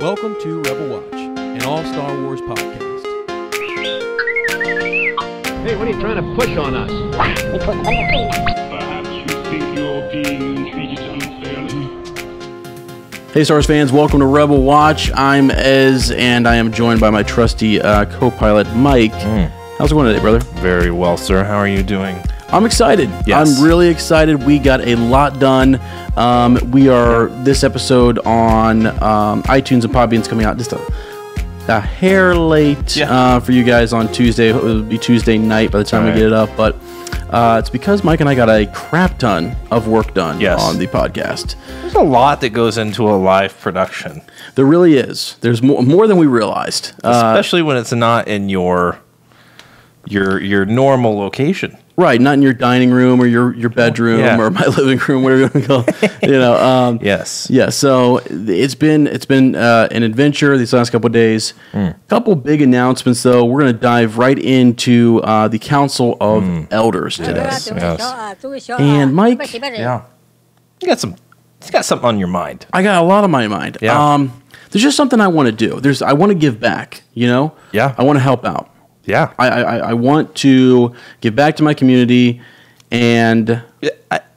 Welcome to Rebel Watch, an all-Star Wars podcast. Hey, what are you trying to push on us? Perhaps you think you're being treated unfairly. Hey Star Wars fans, welcome to Rebel Watch. I'm Ez, and I am joined by my trusty co-pilot, Mike. How's it going today, brother? Very well, sir. How are you doing? I'm excited. Yes. I'm really excited. We got a lot done. We are, this episode on iTunes and Podbean's coming out just a hair late for you guys on Tuesday. It will be Tuesday night by the time we get it up. But it's because Mike and I got a crap ton of work done on the podcast. There's a lot that goes into a live production. There really is. There's more than we realized. Especially when it's not in your normal location. Right, not in your dining room or your bedroom or my living room, whatever you want to call it. Yes. Yeah, so it's been an adventure these last couple of days. Couple big announcements, though. We're going to dive right into the Council of Elders today. Yes. And Mike, You got something on your mind. I got a lot on my mind. Yeah. There's just something I want to do. I want to give back, Yeah. I want to help out. Yeah. I want to give back to my community, and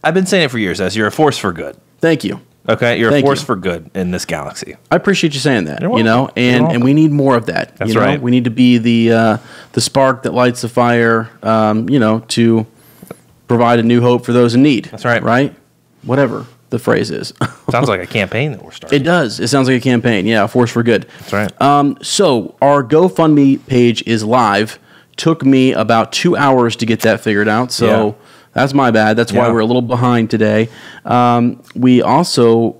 I've been saying it for years, as you're a force for good. thank you. Okay? You're Thank a force you. for good in this galaxy. I appreciate you saying that. You're welcome. And we need more of that. That's right. We need to be the spark that lights the fire. To provide a new hope for those in need. That's right. Right. Whatever the phrase is. Sounds like a campaign that we're starting. It does. It sounds like a campaign. Yeah, Force for Good. That's right. So our GoFundMe page is live. Took me about 2 hours to get that figured out. So that's my bad. That's why we're a little behind today. We also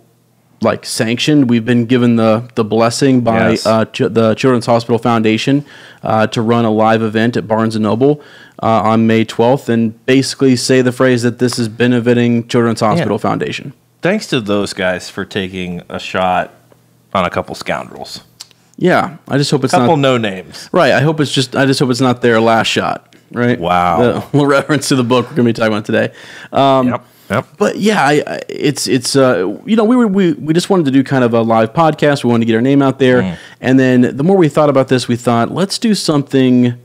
sanctioned. We've been given the blessing by the Children's Hospital Foundation to run a live event at Barnes & Noble on May 12th and basically say the phrase that this is benefiting Children's Hospital Foundation. Thanks to those guys for taking a shot on a couple scoundrels. Yeah, I just hope it's Couple not no names. right. I just hope it's not their last shot. Right? Wow. The little reference to the book we're going to be talking about today. Yep. But yeah, it's we just wanted to do kind of a live podcast. We wanted to get our name out there, and then the more we thought about this, we thought let's do something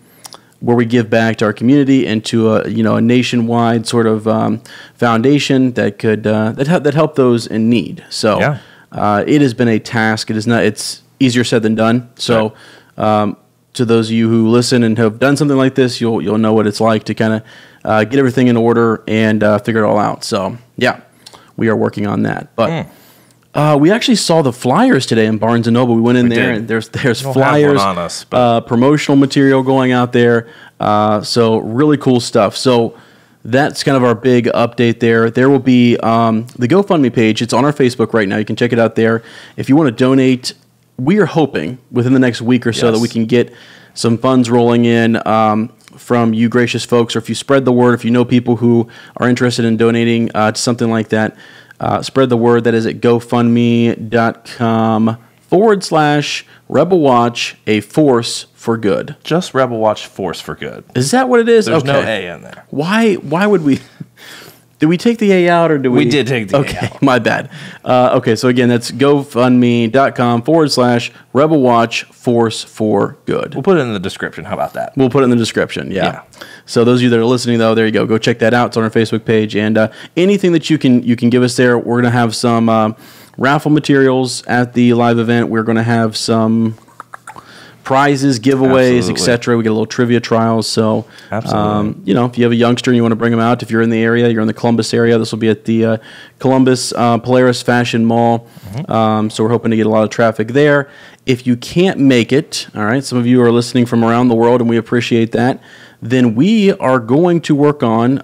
where we give back to our community and to a nationwide sort of foundation that could that help those in need. So it has been a task. It's easier said than done. So to those of you who listen and have done something like this, you'll know what it's like to kind of get everything in order and figure it all out. So yeah, we are working on that. But we actually saw the flyers today in Barnes & Noble. We went in there and there's flyers, on us, promotional material going out there. So really cool stuff. So that's kind of our big update there. There will be the GoFundMe page. It's on our Facebook right now. You can check it out there. If you want to donate, we are hoping within the next week or so that we can get some funds rolling in from you gracious folks, or if you spread the word, if you know people who are interested in donating to something like that, spread the word. That is at GoFundMe.com/Rebel Watch, a force for good. Just Rebel Watch Force for Good. Is that what it is? There's no A in there. Why would we... Did we take the A out, or did we? We did take the A out. Okay, my bad. Okay, so again, that's GoFundMe.com/Rebel Watch Force for Good. We'll put it in the description. How about that? We'll put it in the description, yeah. So those of you that are listening, though, there you go. Go check that out. It's on our Facebook page. And anything that you can give us there, we're going to have some raffle materials at the live event. We're going to have some prizes, giveaways, etc. We get a little trivia trials. So, if you have a youngster and you want to bring them out, if you're in the area, you're in the Columbus area, this will be at the Columbus Polaris Fashion Mall. So we're hoping to get a lot of traffic there. If you can't make it, all right, some of you are listening from around the world, and we appreciate that, then we are going to work on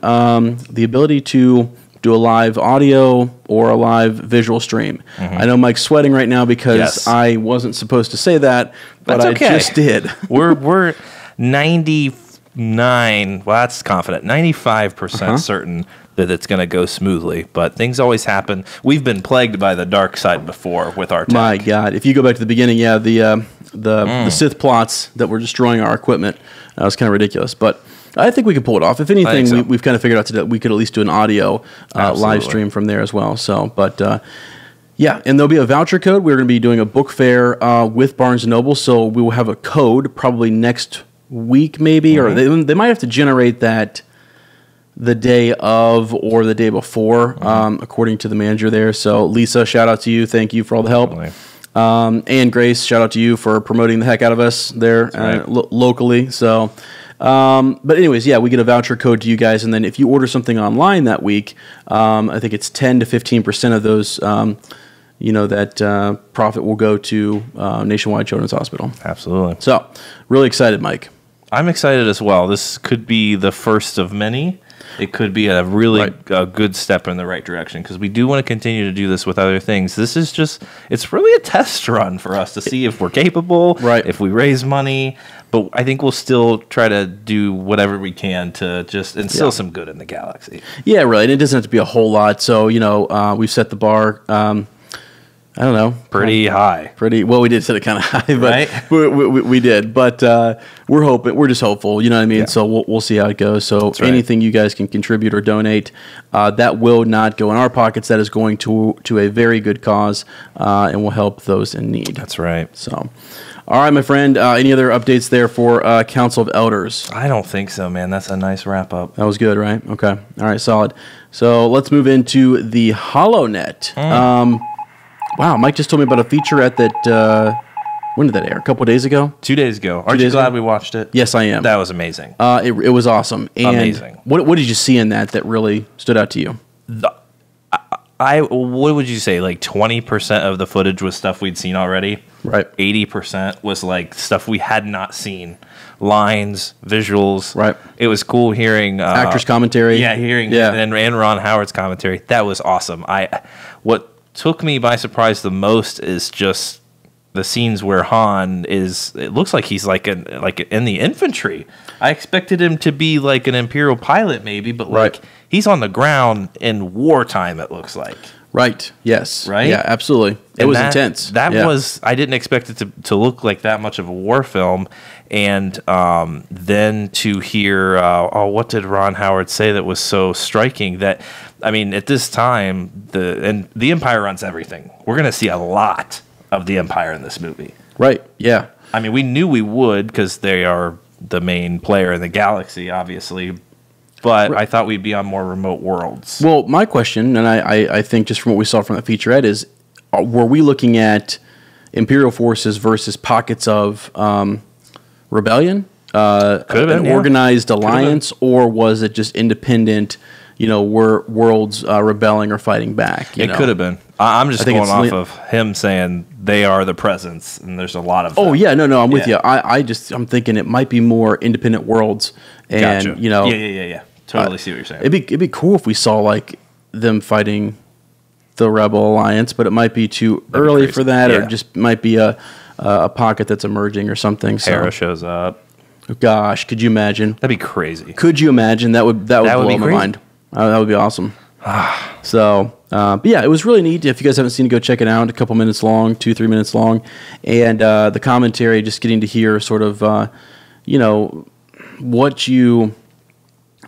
the ability to do a live audio or a live visual stream. I know Mike's sweating right now because I wasn't supposed to say that, but I just did. We're 99, well, that's confident, 95% certain that it's going to go smoothly, but things always happen. We've been plagued by the dark side before with our tech. My God, if you go back to the beginning, the Sith plots that were destroying our equipment, that was kind of ridiculous, but I think we could pull it off. If anything, we've kind of figured out today we could at least do an audio live stream from there as well. So, but Yeah, and there'll be a voucher code. We're going to be doing a book fair with Barnes & Noble, so we will have a code probably next week maybe, or they might have to generate that the day of or the day before, according to the manager there. So, Lisa, shout out to you. Thank you for all the help. And Grace, shout out to you for promoting the heck out of us there locally. So, but anyways, yeah, we get a voucher code to you guys, and then if you order something online that week, I think it's 10 to 15% of those, that profit will go to Nationwide Children's Hospital. Absolutely. So, really excited, Mike. I'm excited as well. This could be the first of many. It could be a really good step in the right direction because we do want to continue to do this with other things. This is it's really a test run for us to see if we're capable, if we raise money. But I think we'll still try to do whatever we can to just instill some good in the galaxy. Yeah, really. And it doesn't have to be a whole lot. So, we've set the bar, I don't know. Pretty high. Well, we did set it kind of high, but we did. But we're just hopeful, you know what I mean? Yeah. So we'll see how it goes. So anything you guys can contribute or donate, that will not go in our pockets. That is going to a very good cause and will help those in need. That's right. So, all right, my friend. Any other updates there for Council of Elders? I don't think so, man. That's a nice wrap up. That was good, right? Okay. All right, solid. So let's move into the HoloNet. Wow, Mike just told me about a featurette that, when did that air? A couple of days ago? 2 days ago. Aren't you glad we watched it? Yes, I am. That was amazing. It was awesome. And amazing. What did you see in that really stood out to you? What would you say? Like 20% of the footage was stuff we'd seen already. Right. 80% was like stuff we had not seen. Lines, visuals. Right. It was cool hearing actors' commentary. Yeah, and Ron Howard's commentary. That was awesome. What took me by surprise the most is just the scenes where Han it looks like he's like in the infantry. I expected him to be like an Imperial pilot maybe, but he's on the ground in wartime, it looks like. Right. Yes. Right? Yeah, absolutely. It was intense. I didn't expect it to look like that much of a war film. And then to hear, what did Ron Howard say that was so striking that, I mean, at this time, the Empire runs everything. We're going to see a lot of the Empire in this movie. Right, yeah. I mean, we knew we would because they are the main player in the galaxy, obviously. But I thought we'd be on more remote worlds. Well, my question, and I think just from what we saw from the featurette, is were we looking at Imperial forces versus pockets of rebellion? Could have been an organized alliance, or was it just independent, worlds rebelling or fighting back? It could have been. I'm just going off of him saying they are the presence, and there's a lot of them. Oh, yeah, no, I'm with you. I'm thinking it might be more independent worlds. And, gotcha. Yeah. Totally see what you're saying. It'd be cool if we saw, like, them fighting the Rebel Alliance, but it might be too early for that, or just might be a pocket that's emerging or something. Hera shows up. Gosh, could you imagine? That'd be crazy. Could you imagine? That would blow my mind. That would be awesome. So, but yeah, it was really neat. If you guys haven't seen it, go check it out. A couple minutes long, 2-3 minutes long. And the commentary, just getting to hear sort of,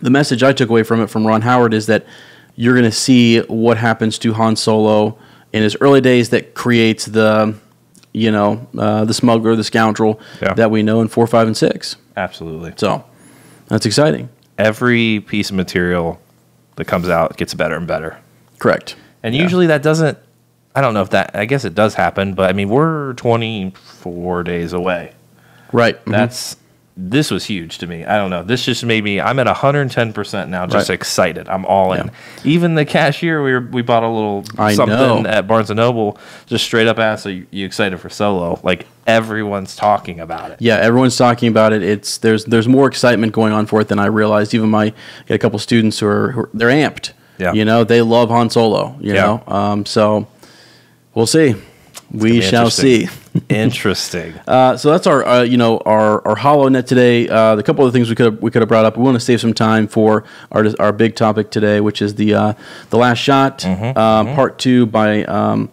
the message I took away from it from Ron Howard is that you're going to see what happens to Han Solo in his early days that creates the smuggler, the scoundrel that we know in 4, 5, and 6. Absolutely. So that's exciting. Every piece of material that comes out gets better and better. Correct. And usually that doesn't, I don't know if that, I guess it does happen, but I mean, we're 24 days away. Right. This was huge to me. I don't know. This just made me, I'm at 110% now, just excited. I'm all in. Even the cashier, we bought a little something at Barnes & Noble, just straight up asked, are you excited for Solo? Like, everyone's talking about it. Yeah, everyone's talking about it. There's more excitement going on for it than I realized. Even got a couple students who they're amped. Yeah. They love Han Solo, know. So we'll see. We shall see. Interesting. So that's our HoloNet today. The couple of things we could have brought up. We want to save some time for our big topic today, which is the Last Shot, Part 2 by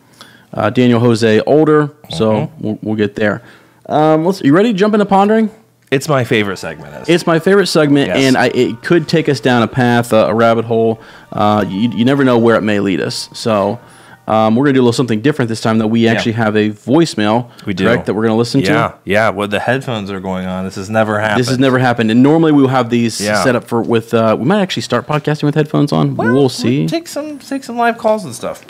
Daniel Jose Older. So we'll get there. You ready to jump into pondering? It's my favorite segment. It's my favorite segment, and it could take us down a path, a rabbit hole. You never know where it may lead us. So. We're going to do a little something different this time, though. We actually have a voicemail, we do. correct, that we're going to listen to. Yeah. Well, the headphones are going on. This has never happened. This has never happened. And normally we'll have these set up with, we might actually start podcasting with headphones on. Well, we'll see. Take some live calls and stuff.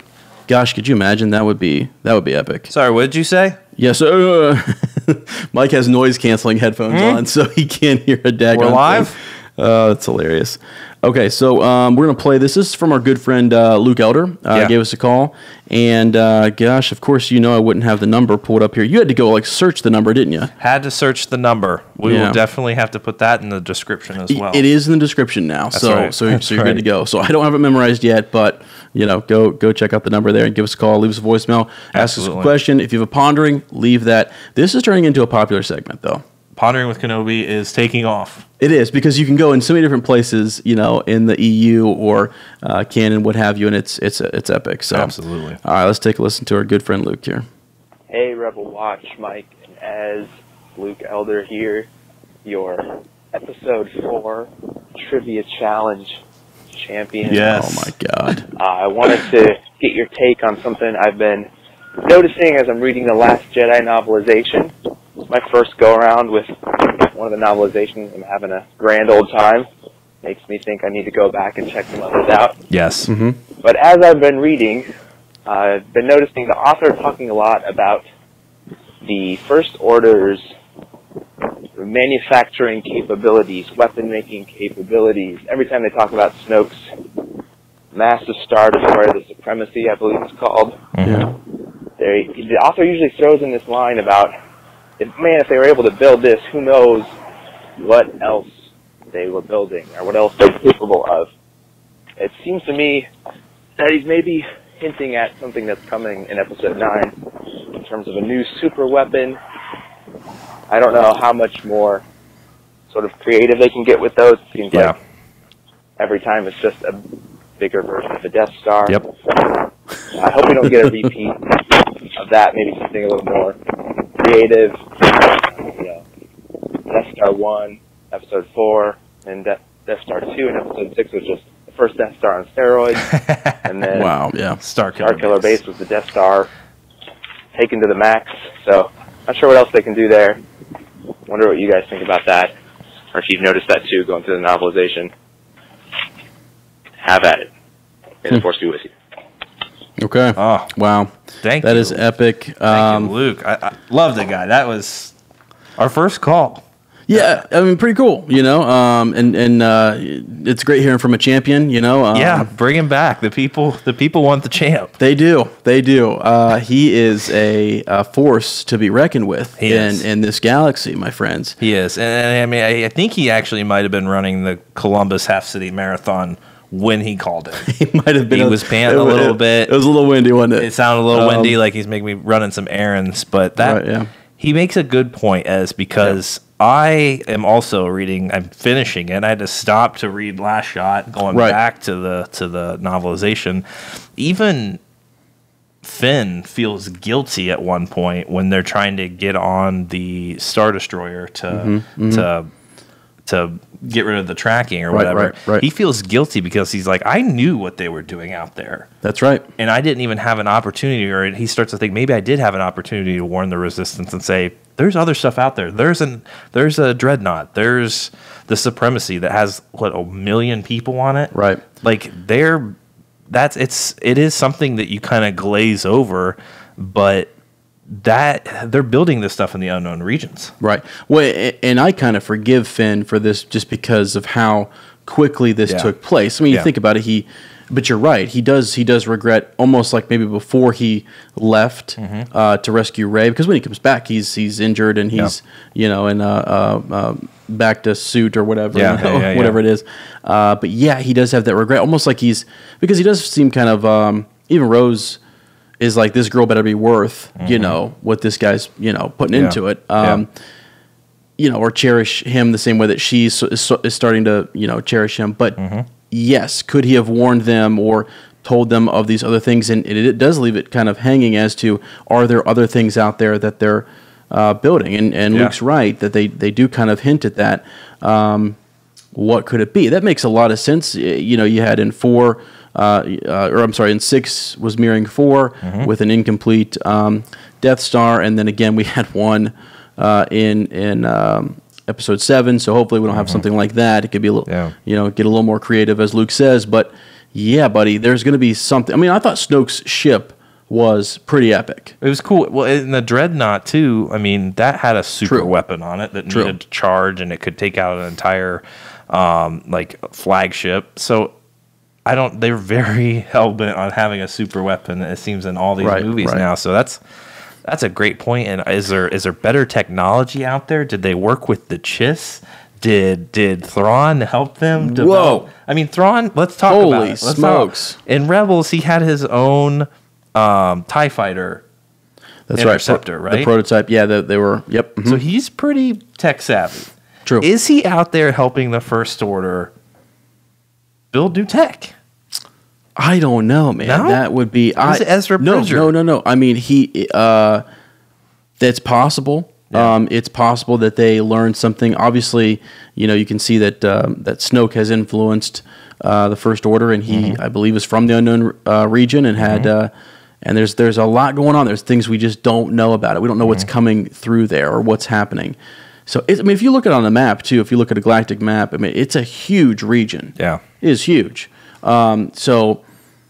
Gosh, could you imagine? That would be epic. Sorry, what did you say? Yeah, so Mike has noise canceling headphones on, so he can't hear a daggone We're live? thing. That's hilarious. Okay, so we're going to play. This is from our good friend Luke Elder. Gave us a call. And gosh, of course, I wouldn't have the number pulled up here. You had to go search the number, didn't you? Had to search the number. We will definitely have to put that in the description as well. It is in the description now. That's so right. so you're good to go. So I don't have it memorized yet, but go check out the number there and give us a call, leave us a voicemail, ask us a question. If you have a pondering, leave that. This is turning into a popular segment, though. Pondering with Kenobi is taking off. It is, because you can go in so many different places, in the EU or canon, what have you, and it's epic. So absolutely. All right, let's take a listen to our good friend Luke here. Hey, Rebel Watch, Mike and Ez, Luke Elder here, your episode 4 trivia challenge champion. Yes. Oh my God. I wanted to get your take on something I've been noticing as I'm reading the Last Jedi novelization. My first go around with one of the novelizations. I'm having a grand old time. Makes me think I need to go back and check some others out. Yes. Mm-hmm. But as I've been reading, I've been noticing the author talking a lot about the First Order's manufacturing capabilities, weapon-making capabilities. Every time they talk about Snoke's massive Star Destroyer, the Supremacy, I believe it's called, the author usually throws in this line about, if they were able to build this, who knows what else they were building or what else they're capable of. It seems to me that he's maybe hinting at something that's coming in Episode 9 in terms of a new super weapon. I don't know how much more sort of creative they can get with those. It seems like every time it's just a bigger version of the Death Star. Yep. I hope we don't get a repeat of that, maybe something a little more creative. Death Star 1, Episode 4, and Death Star 2, and Episode 6 was just the first Death Star on steroids. And then Star Killer Base was the Death Star taken to the max. So, not sure what else they can do there. Wonder what you guys think about that, or if you've noticed that too, going through the novelization. Have at it. May the Force be with you. Okay. Oh, wow. Thank you. That is epic. Thank you, Luke. I love the guy. That was our first call. Yeah, I mean, pretty cool, and it's great hearing from a champion, bring him back. The people want the champ. They do. He is a force to be reckoned with in this galaxy, my friends. He is, and I mean, I think he actually might have been running the Columbus Half City Marathon when he called it. He might have been. He was panting a little bit. It was a little windy, wasn't it? It sounded a little windy, like he's making me running some errands. But he makes a good point, because I am also reading. I'm finishing it. I had to stop to read Last Shot, going back to the novelization. Even Finn feels guilty at one point when they're trying to get on the Star Destroyer to get rid of the tracking or whatever. Right. He feels guilty because he's like, I knew what they were doing out there. That's right. And I didn't even have an opportunity, or he starts to think, maybe I did have an opportunity to warn the Resistance and say, there's other stuff out there. There's a Dreadnought. There's the Supremacy that has, 1 million people on it? Right. Like, it is something that you kind of glaze over, but that they're building this stuff in the unknown regions. Right. Well, and I kind of forgive Finn for this just because of how quickly this took place. I mean, you think about it, but you're right. He does regret, almost like maybe before he left to rescue Rey, because when he comes back, he's injured and he's back to suit or whatever, whatever it is. But he does have that regret, almost like because he does seem kind of even Rose is like, this girl better be worth, what this guy's, putting into it. Or cherish him the same way that she's starting to, cherish him. But yes, could he have warned them or told them of these other things? And it does leave it kind of hanging as to, are there other things out there that they're building? And Luke's right, that they do kind of hint at that. What could it be? That makes a lot of sense. You had in 4, or I'm sorry, in 6 was mirroring 4 with an incomplete Death Star, and then again we had one in Episode 7. So hopefully we don't have something like that. It could be a little, get a little more creative, as Luke says. But yeah, buddy, there's going to be something. I mean, I thought Snoke's ship was pretty epic. It was cool. Well, in the Dreadnought too, I mean, that had a super weapon on it that needed to charge, and it could take out an entire flagship. So they're very hell-bent on having a super weapon, it seems, in all these movies now. So that's a great point. And is there better technology out there? Did they work with the Chiss? Did Thrawn help them develop? Whoa. I mean, Thrawn, let's talk about it. Holy smokes. In Rebels, he had his own TIE fighter interceptor, right? The prototype, yeah, they were, yep. So he's pretty tech savvy. True. Is he out there helping the First Order build new tech? I don't know, man. No? That would be... Is it Ezra Bridger? No. I mean, that's possible. Yeah. It's possible that they learned something. Obviously, you can see that Snoke has influenced the First Order, and he, I believe, is from the unknown region and had... and there's a lot going on. There's things we just don't know about it. We don't know what's coming through there or what's happening. So, if you look at it on the map, too, if you look at a galactic map, I mean, it's a huge region. Yeah. It is huge. So,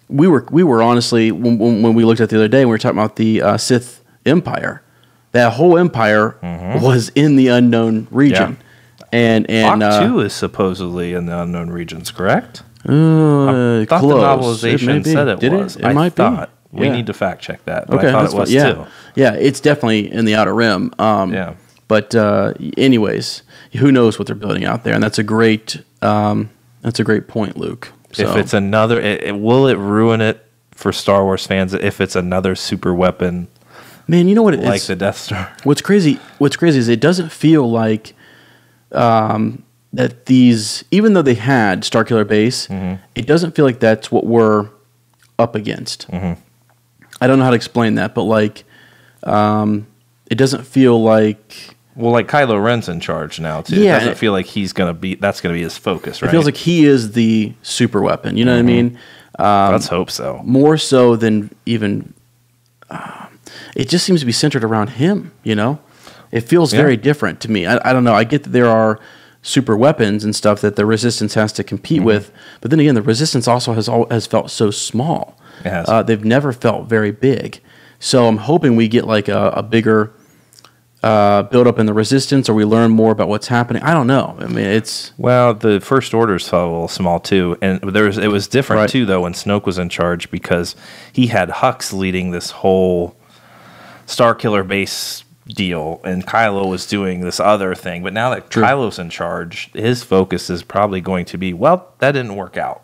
we were honestly, when we looked at it the other day, we were talking about the Sith Empire. That whole empire was in the unknown region. Yeah. And Bach 2 is supposedly in the unknown regions, correct? I thought close. the novelization said it was. It might be. We need to fact check that. But okay, I thought it was too. Yeah, it's definitely in the Outer Rim. But anyways, who knows what they're building out there? And that's a great point, Luke. So. If it's another, will it ruin it for Star Wars fans if it's another super weapon? Man, you know what it is? Like the Death Star. What's crazy is it doesn't feel like that these, even though they had Starkiller Base, it doesn't feel like that's what we're up against. I don't know how to explain that, but it doesn't feel like... Well, like Kylo Ren's in charge now, too. Yeah, it doesn't feel like that's going to be his focus, right? It feels like he is the super weapon, you know what I mean? Let's hope so. More so than even... it just seems to be centered around him, It feels very different to me. I don't know. I get that there are super weapons and stuff that the Resistance has to compete with, but then again, the Resistance also has felt so small. It has. They've never felt very big. So I'm hoping we get like a bigger build up in the Resistance, or we learn more about what's happening. I don't know. I mean, the First Orders felt a little small too, and it was different too though when Snoke was in charge, because he had Hux leading this whole Starkiller Base deal, and Kylo was doing this other thing. But now that Kylo's in charge, his focus is probably going to be, well, that didn't work out.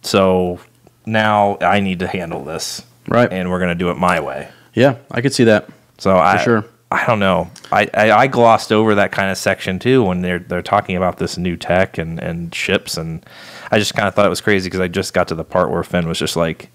So now I need to handle this, and we're going to do it my way. Yeah, I could see that. So I don't know. I glossed over that kind of section too when they're talking about this new tech and ships, and I just kind of thought it was crazy because I just got to the part where Finn was just like,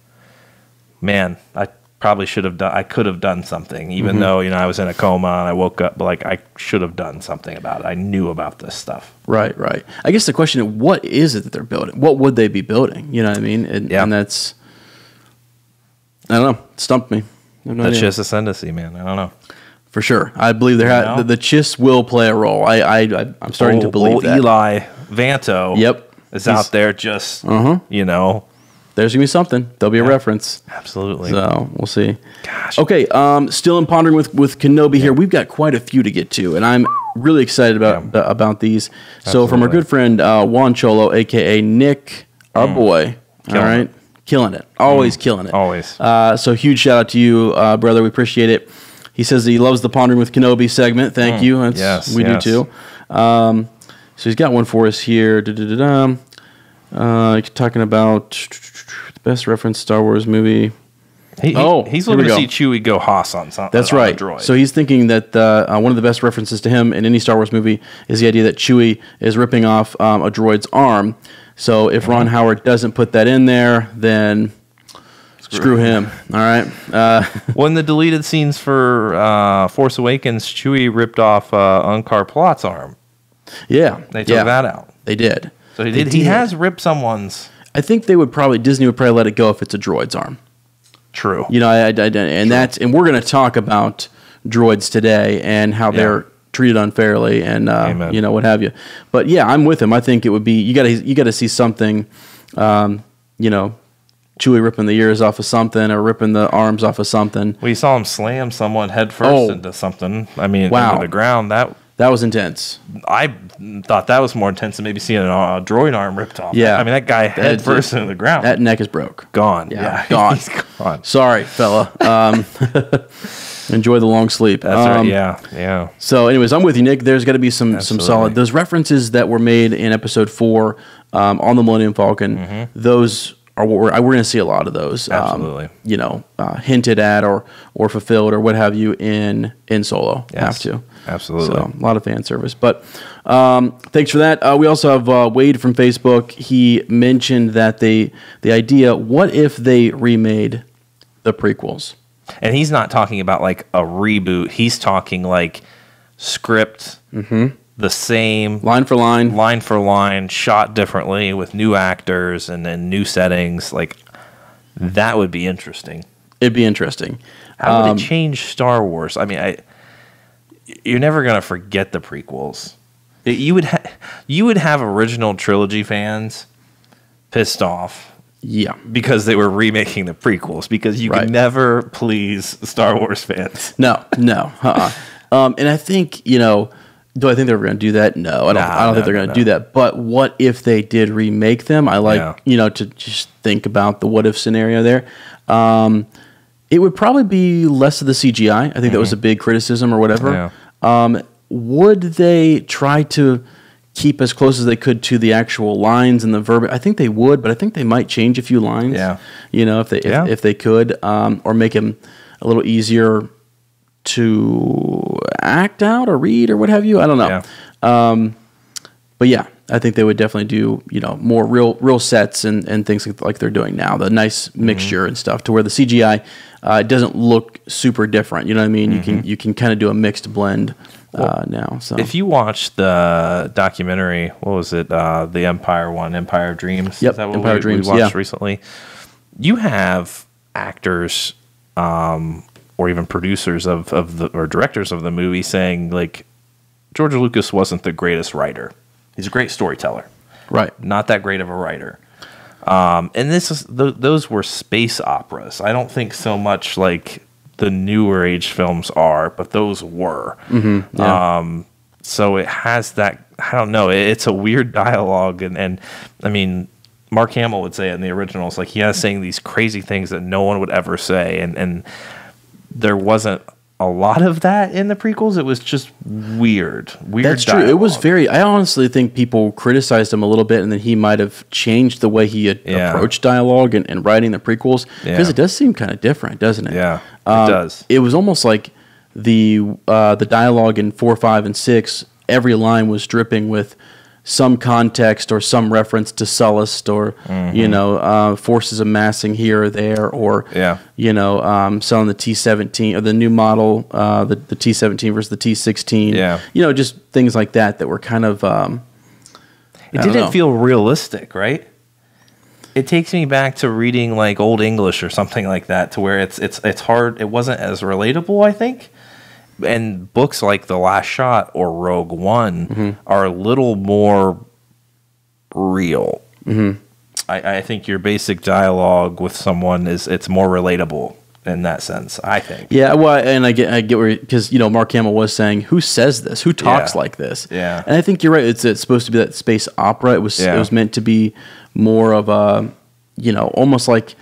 man, I probably should have done. I could have done something, even though I was in a coma and I woke up. But I should have done something about it. I knew about this stuff. Right. I guess the question is, what is it that they're building? What would they be building? You know what I mean? And that's, I don't know. It stumped me. The Chiss ascendancy, man. I don't know. For sure, I believe the Chiss will play a role. I'm starting to believe that. Eli Vanto. Is out there just There's gonna be something. There'll be a reference. Absolutely. So we'll see. Gosh. Okay. Still in pondering with Kenobi here. We've got quite a few to get to, and I'm really excited about these. Absolutely. So from our good friend Juan Cholo, aka Nick, our boy. Killing it. Always killing it. Always. So huge shout out to you, brother. We appreciate it. He says he loves the Pondering with Kenobi segment. Thank you. We do too. So he's got one for us here. Talking about the best reference Star Wars movie. He's looking to see Chewie go Haas on something. That's right. Droid. So he's thinking that one of the best references to him in any Star Wars movie is the idea that Chewie is ripping off a droid's arm. So if Ron Howard doesn't put that in there, then screw him. All right. Well, in the deleted scenes for Force Awakens, Chewie ripped off Unkar Plot's arm. Yeah. They took that out. They did. So he has ripped someone's I think Disney would probably let it go if it's a droid's arm. True. You know, and we're going to talk about droids today and how they're treated unfairly and you know, what have you. But yeah, I'm with him. I think it would be you got to see something, you know, Chewie ripping the ears off of something or ripping the arms off of something. We saw him slam someone head first into something. I mean, into the ground. That was intense. I thought that was more intense than maybe seeing a droid arm ripped off. Yeah. I mean, that guy head first into the ground. That neck is broke. Gone. Yeah, gone. He's gone. Sorry, fella. Enjoy the long sleep. That's right. Yeah. So, anyways, I'm with you, Nick. There's got to be some solid. Those references that were made in Episode 4 on the Millennium Falcon. Those are what we're going to see a lot of those. Absolutely. You know, hinted at or fulfilled or what have you in Solo. Yes. Have to. Absolutely. So a lot of fan service. But thanks for that. We also have Wade from Facebook. He mentioned that the idea, what if they remade the prequels? And he's not talking about like a reboot. He's talking like script, the same. Line for line, shot differently with new actors and then new settings. Like, that would be interesting. It'd be interesting. How would it change Star Wars? I mean, you're never going to forget the prequels. You would have original trilogy fans pissed off. Yeah. Because they were remaking the prequels. Because you can never please Star Wars fans. No. And I think, you know, do I think they're going to do that? No, I don't think they're going to do that. But what if they did remake them? I like, you know, to just think about the what if scenario there. It would probably be less of the CGI. I think that was a big criticism or whatever. Yeah. Would they try to keep as close as they could to the actual lines and the verb? I think they would, but I think they might change a few lines. Yeah. You know, if they could, or make them a little easier to act out or read or what have you. I don't know. Yeah. But yeah, I think they would definitely do, you know, more real sets and things like they're doing now. The nice mixture and stuff to where the CGI doesn't look super different. You know what I mean? You can kind of do a mixed blend now. So if you watch the documentary, what was it? The Empire one, Empire of Dreams. Yep, Is that what Empire of Dreams. We watched recently. You have actors or even producers or directors of the movie saying like George Lucas wasn't the greatest writer. He's a great storyteller, right? Not that great of a writer. And those were space operas. I don't think so much like the newer age films are, but those were. Yeah. So it has that. I don't know. It's a weird dialogue, and I mean, Mark Hamill would say it in the originals. Like he has saying these crazy things that no one would ever say, and there wasn't a lot of that in the prequels. It was just weird. That's true. Dialogue. It was very. I honestly think people criticized him a little bit, and then he might have changed the way he approached dialogue and writing the prequels because it does seem kind of different, doesn't it? Yeah, it does. It was almost like the dialogue in 4, 5, and 6. Every line was dripping with some context or some reference to Sullust or you know, forces amassing here or there, or you know, selling the T-17 or the new model, the T-17 versus the T-16. You know, just things like that were kind of. It didn't feel realistic, right? It takes me back to reading like Old English or something like that, to where it's hard. It wasn't as relatable, I think. And books like The Last Shot or Rogue One are a little more real. I think your basic dialogue with someone it's more relatable in that sense, I think. Yeah, well, and I get where, because you know Mark Hamill was saying, who says this? Who talks like this? Yeah, and I think you're right. It's supposed to be that space opera. It was meant to be more of a, you know, almost like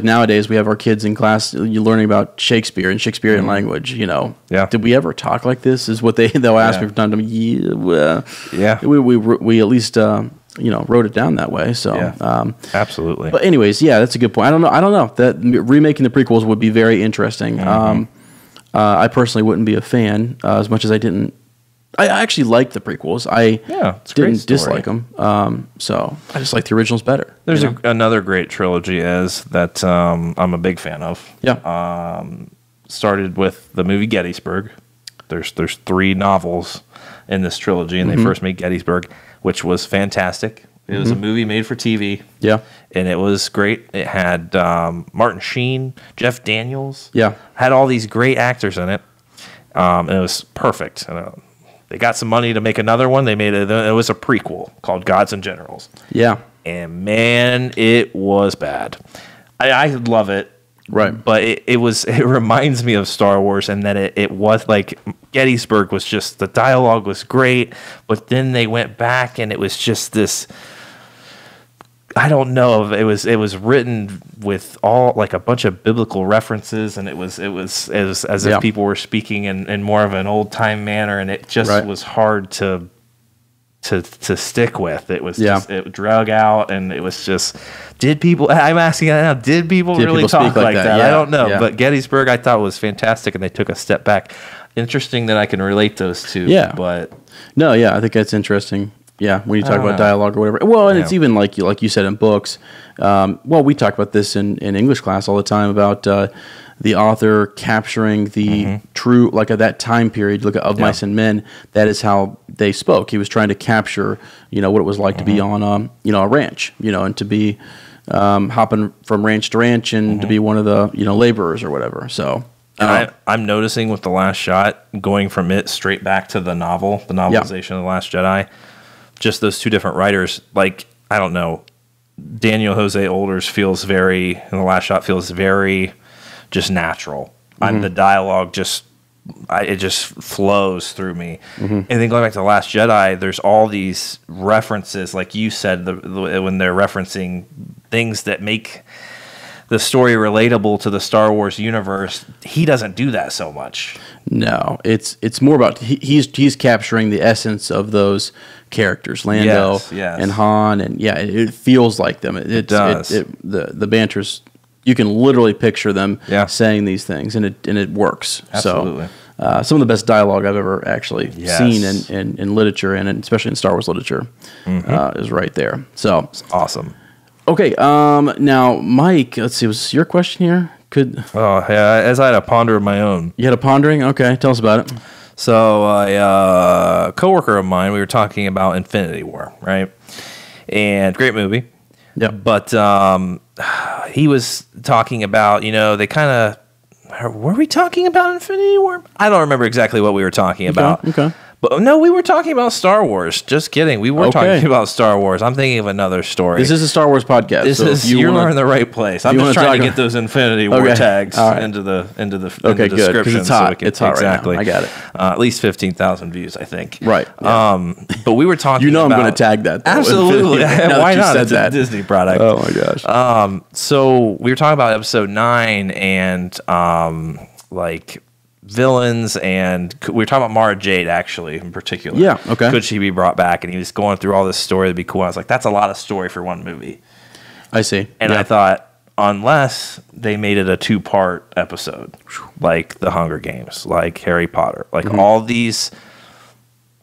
nowadays we have our kids in class, you're learning about Shakespeare and Shakespearean language, you know. Yeah. Did we ever talk like this? Is what they'll ask me from time to time. We at least you know, wrote it down that way. So absolutely. But anyways, that's a good point. I don't know. That remaking the prequels would be very interesting. I personally wouldn't be a fan as much as I didn't. I actually liked the prequels. I didn't dislike them. So I just like the originals better. There's another great trilogy that I'm a big fan of. Yeah. Started with the movie Gettysburg. There's 3 novels in this trilogy, and they first made Gettysburg, which was fantastic. It was a movie made for TV. Yeah. And it was great. It had Martin Sheen, Jeff Daniels. Yeah. Had all these great actors in it. And it was perfect. They got some money to make another one. They made it. It was a prequel called Gods and Generals. Yeah. And man, it was bad. I love it. Right. But it reminds me of Star Wars, and that it was like Gettysburg was just, the dialogue was great, but then they went back and it was just this, I don't know, it was written with all like a bunch of biblical references, and it was as if people were speaking in more of an old time manner, and it just was hard to stick with. It was just, it drug out, and it was just, I'm asking now, did people really talk like that? Yeah. I don't know, but Gettysburg I thought was fantastic, and they took a step back. Interesting that I can relate those two. Yeah. But no, yeah, I think that's interesting. Yeah, when you talk about dialogue or whatever. Well, and it's even like you said in books. Well, we talk about this in English class all the time about the author capturing the true, like at that time period, look at Of Mice and Men, that is how they spoke. He was trying to capture, what it was like to be on, a ranch, and to be hopping from ranch to ranch and to be one of the, laborers or whatever. So I'm noticing with The Last Shot, going from it straight back to the novelization of The Last Jedi, just those two different writers, like, I don't know, Daniel Jose Olders feels very, in The Last Shot, feels very just natural. And the dialogue it just flows through me. And then going back to The Last Jedi, there's all these references, like you said, when they're referencing things that make the story relatable to the Star Wars universe. He doesn't do that so much. No, it's more about he's capturing the essence of those characters, Lando and Han, and it feels like them. It does. The banter's, you can literally picture them saying these things, and it works. Absolutely. So, some of the best dialogue I've ever actually seen in literature, and especially in Star Wars literature, is right there. So it's awesome. Okay, now Mike, let's see, was your question here? As I had a ponder of my own. You had a pondering? Okay, tell us about it. So a coworker of mine, we were talking about Infinity War, right? And great movie. Yeah. But he was talking about, they kind of, were we talking about Infinity War? I don't remember exactly what we were talking about. Okay. But no, we were talking about Star Wars. Just kidding. We were talking about Star Wars. I'm thinking of another story. This is a Star Wars podcast. You're in the right place. I'm just trying to get those Infinity War tags into the description. It's hot. It's hot exactly. Right now. I got it. At least 15,000 views, I think. Right. Yeah. But we were talking. I'm going to tag that. Though. Absolutely. Why not? It's a Disney product. Oh my gosh. So we were talking about episode 9 and like villains, and we were talking about Mara Jade actually in particular. Yeah, okay. Could she be brought back? And he was going through all this story that'd be cool. I was like, that's a lot of story for one movie. I see. And I thought, unless they made it a 2-part episode, like The Hunger Games, like Harry Potter, like all these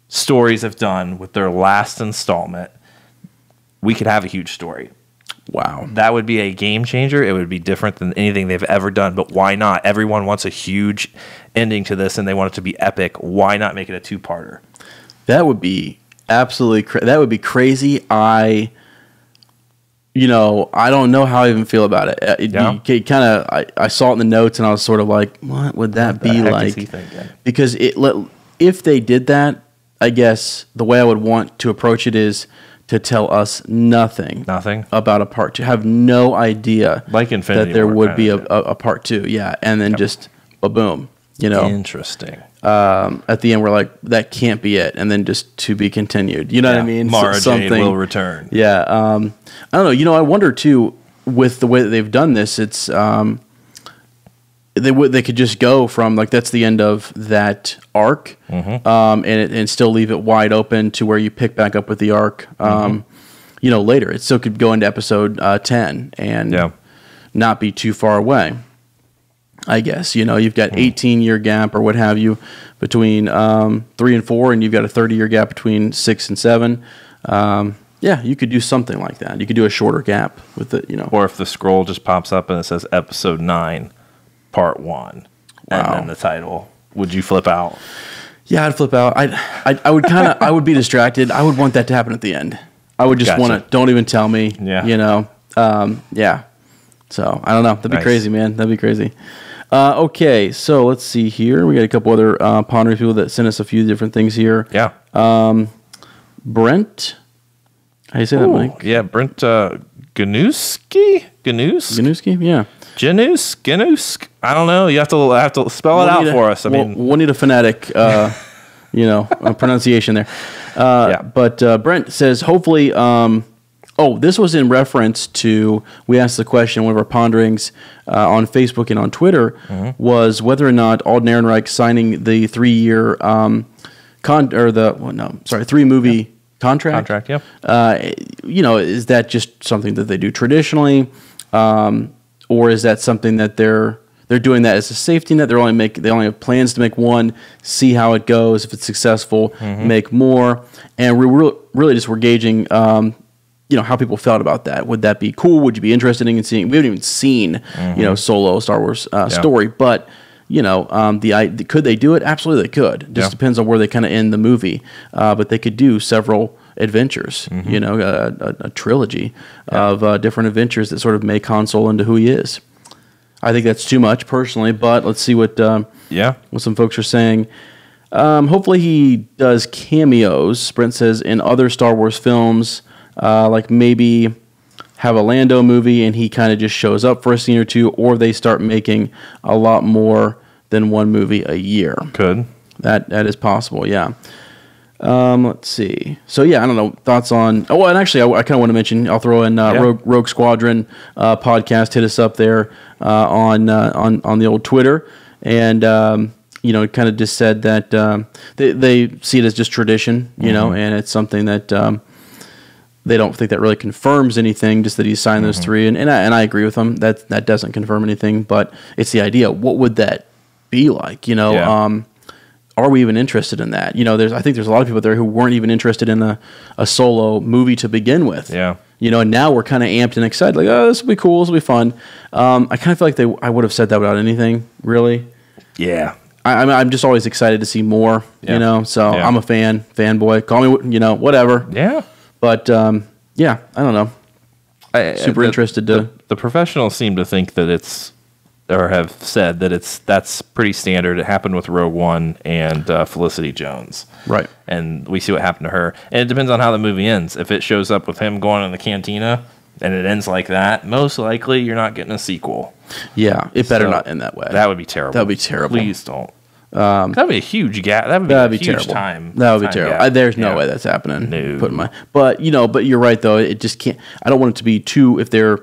stories have done with their last installment, we could have a huge story. Wow. That would be a game changer. It would be different than anything they've ever done. But why not? Everyone wants a huge ending to this, and they want it to be epic. Why not make it a 2-parter? That would be absolutely that would be crazy. I don't know how I even feel about it. I saw it in the notes, and I was sort of like, what would that be like? Is he thinking? Because if they did that, I guess the way I would want to approach it is to tell us nothing about a part 2. Have no idea like Infinity that there War, would be a part 2. Yeah, and then just boom. Interesting. At the end, we're like, that can't be it, and then just to be continued. You know what I mean? Mara Jade will return. Yeah. I don't know. I wonder too, with the way that they've done this, it's they could just go from like that's the end of that arc, and still leave it wide open to where you pick back up with the arc. Later, it still could go into episode 10 and not be too far away. I guess you've got 18-year gap or what have you between 3 and 4, and you've got a 30-year gap between 6 and 7. You could do something like that. You could do a shorter gap with it. Or if the scroll just pops up and it says episode 9. Part 1, and then the title. Would you flip out? Yeah, I'd flip out. I would I would be distracted. I would want that to happen at the end. I would just want to, don't even tell me. Yeah. You know? Yeah. So, I don't know. That'd be crazy, man. That'd be crazy. Okay, so let's see here. We got a couple other pondering people that sent us a few different things here. Yeah. Brent. How you say that, Mike? Yeah, Brent Ganuski? Ganuski? Yeah. Ganusk? I don't know. You have to spell it out for us. I mean, we'll need a phonetic, pronunciation there. But Brent says, hopefully, this was in reference to, we asked the question, one of our ponderings on Facebook and on Twitter, was whether or not Alden Ehrenreich signing the 3-year 3-movie contract. Contract, is that just something that they do traditionally, or is that something that they're doing that as a safety net? They only have plans to make one, see how it goes. If it's successful, make more. And we're really just gauging, how people felt about that. Would that be cool? Would you be interested in seeing? We haven't even seen, Solo Star Wars story, but. Could they do it? Absolutely, they could. Just depends on where they kind of end the movie. But they could do several adventures. A trilogy of different adventures that sort of make Han Solo into who he is. I think that's too much personally, but let's see what some folks are saying. Hopefully, he does cameos. Brent says in other Star Wars films, like maybe have a Lando movie and he kind of just shows up for a scene or two, or they start making a lot more than one movie a year. Could. That is possible, yeah. Let's see. So, yeah, I don't know. Thoughts on... Oh, and actually, I kind of want to mention, I'll throw in Rogue Squadron podcast. Hit us up there on the old Twitter. And, it kind of just said that they see it as just tradition, and it's something that... they don't think that really confirms anything, just that he signed those 3. And I agree with them. That doesn't confirm anything, but it's the idea. What would that be like? Are we even interested in that? I think there's a lot of people there who weren't even interested in a Solo movie to begin with. Yeah. And now we're kind of amped and excited. Like, oh, this will be cool. This will be fun. I kind of feel like I would have said that without anything, really. Yeah. I'm just always excited to see more, So I'm a fanboy. Call me, whatever. Yeah. But, I don't know. Super interested to... The professionals seem to think that or have said that that's pretty standard. It happened with Rogue One and Felicity Jones. Right. And we see what happened to her. And it depends on how the movie ends. If it shows up with him going in the cantina and it ends like that, most likely you're not getting a sequel. Yeah, it better not end that way. That would be terrible. That would be terrible. Please don't. That would be a huge gap. That would be a huge terrible. time. That would be terrible. There's no way that's happening. No. But you're right though. It just can't. I don't want it to be too. If they're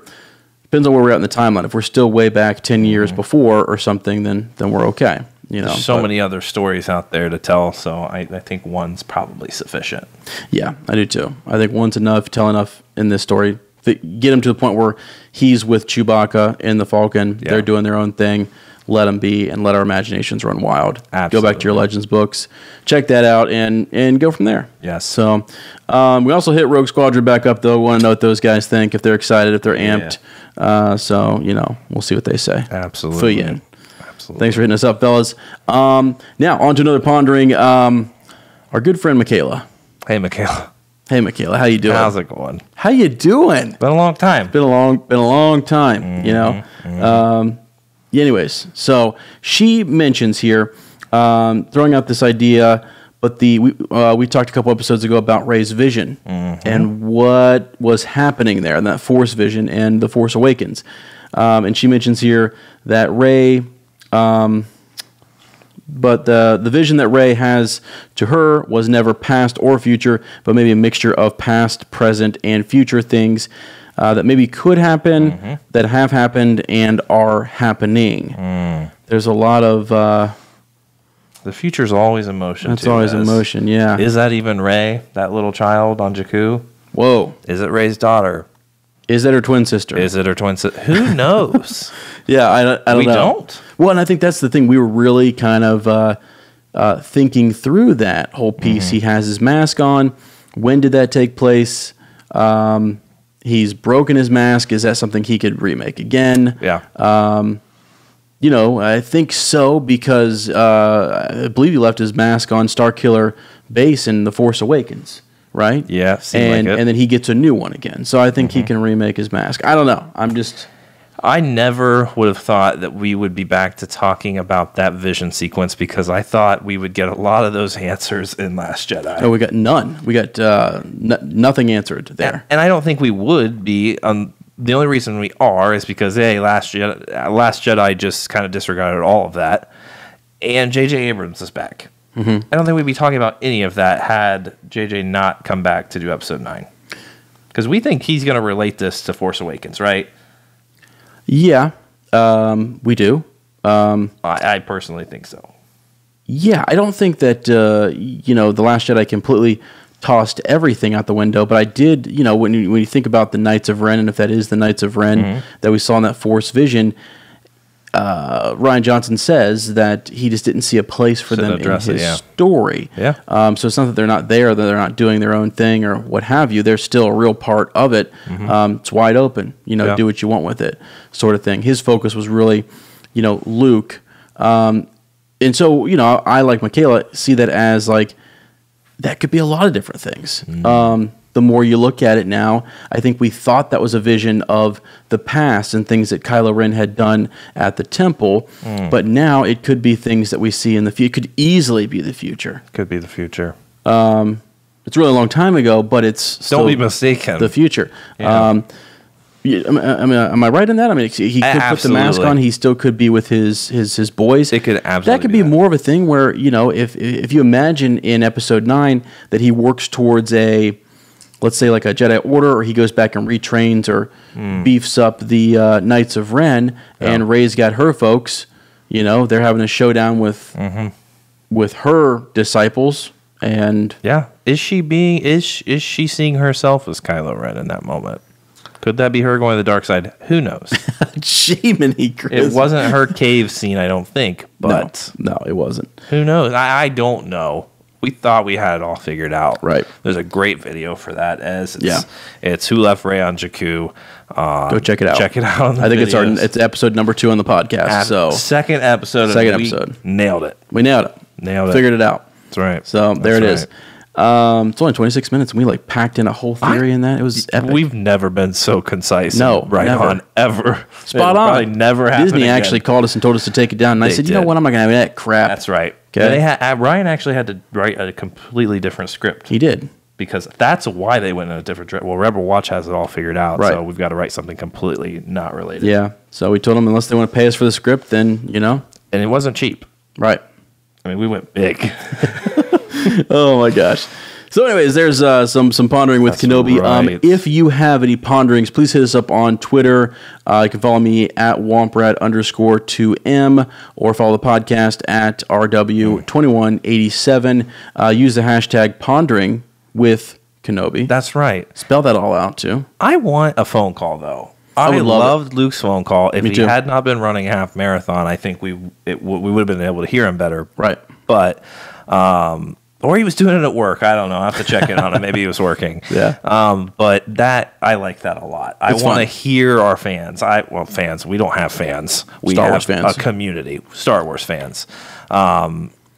depends on where we're at in the timeline. If we're still way back 10 years before or something, then we're okay. There's so many other stories out there to tell. So I think one's probably sufficient. Yeah, I do too. I think one's enough. Tell enough in this story. Get him to the point where he's with Chewbacca in the Falcon. Yeah. They're doing their own thing. Let them be and let our imaginations run wild. Absolutely. Go back to your Legends books, check that out, and go from there. Yes. So we also hit Rogue Squadron back up, though. Want to know what those guys think, if they're excited, if they're amped. We'll see what they say. Absolutely. Fill you in. Absolutely. Thanks for hitting us up, fellas. Now, on to another pondering. Our good friend, Michaela. Hey, Michaela. Hey, Michaela. How you doing? How's it going? How you doing? Been a long time. Been a long time, Anyways, so she mentions here, throwing out this idea, but we talked a couple episodes ago about Rey's vision and what was happening there, and that Force vision and the Force Awakens. And she mentions here that Rey, but the vision that Rey has to her was never past or future, but maybe a mixture of past, present, and future things. That maybe could happen, that have happened, and are happening. There's a lot of... the future's always in motion, That's always in motion, yeah. Is that even Rey, that little child on Jakku? Whoa. Is it Rey's daughter? Is that her twin sister? Is it her twin sister? Who knows? Yeah, I don't know. We don't? Well, and I think that's the thing. We were really kind of thinking through that whole piece. He has his mask on. When did that take place? He's broken his mask. Is that something he could remake again? Yeah. I think so because I believe he left his mask on Starkiller Base in The Force Awakens, right? Yeah, seemed like it. And then he gets a new one again. So I think he can remake his mask. I don't know. I never would have thought that we would be back to talking about that vision sequence because I thought we would get a lot of those answers in Last Jedi. Oh, we got none. We got nothing answered there. And I don't think we would be. The only reason we are is because, Last Jedi just kind of disregarded all of that. And J.J. Abrams is back. Mm-hmm. I don't think we'd be talking about any of that had J.J. not come back to do Episode 9. Because we think he's going to relate this to Force Awakens, right? Yeah, we do. I personally think so. Yeah, I don't think that, The Last Jedi completely tossed everything out the window, but I did, when you think about the Knights of Ren, and if that is the Knights of Ren that we saw in that Force vision, Rian Johnson says that he just didn't see a place for them in his story. Yeah. So it's not that they're not there, that they're not doing their own thing or what have you. They're still a real part of it. It's wide open. Do what you want with it, sort of thing. His focus was really, Luke. And so, I, like Michaela, see that as like, that could be a lot of different things. The more you look at it now, I think we thought that was a vision of the past and things that Kylo Ren had done at the temple, but now it could be things that we see in the future. It could easily be the future. Could be the future. It's a really long time ago, but it's still don't be mistaken. The future. Yeah. Am I right in that? I mean, he could put the mask on. He still could be with his boys. It could absolutely. That could be more of a thing where if you imagine in Episode 9 that he works towards let's say like a Jedi Order, or he goes back and retrains or beefs up the Knights of Ren, and Rey's got her folks. They're having a showdown with her disciples, and is she seeing herself as Kylo Ren in that moment? Could that be her going to the dark side? Who knows? It wasn't her cave scene, I don't think. But no, it wasn't. Who knows? I don't know. We thought we had it all figured out. Right. There's a great video for that. It's Who Left Rey on Jakku. Go check it out. Check it out. I think it's episode number 2 on the podcast. Second episode. Nailed it. We nailed it. Figured it out. That's right. So there it is. It's only 26 minutes, and we packed in a whole theory in that. It was epic. We've never been so concise. No, right never. on ever. Spot on. Probably never happened. Disney actually called us and told us to take it down, and I said, you know what? I'm not going to have that crap. That's right. Okay. Ryan actually had to write a completely different script. He did. Because that's why they went in a different direction. Well, Rebel Watch has it all figured out, so we've got to write something completely not related. Yeah. So we told them unless they want to pay us for the script, then And it wasn't cheap. Right. I mean, we went big. Oh my gosh. So anyways, there's some pondering with Kenobi. Right. If you have any ponderings, please hit us up on Twitter. You can follow me at Womprat_2M, or follow the podcast at RW2187. Use the hashtag pondering with Kenobi. That's right. Spell that all out too. I want a phone call though. I loved Luke's phone call. If he had not been running a half marathon, I think we would have been able to hear him better. Right. But or he was doing it at work. I don't know. I have to check in on it. Maybe he was working. Yeah. But I like that a lot. I want to hear our fans. Fans. We don't have fans. We have a community. Star Wars fans.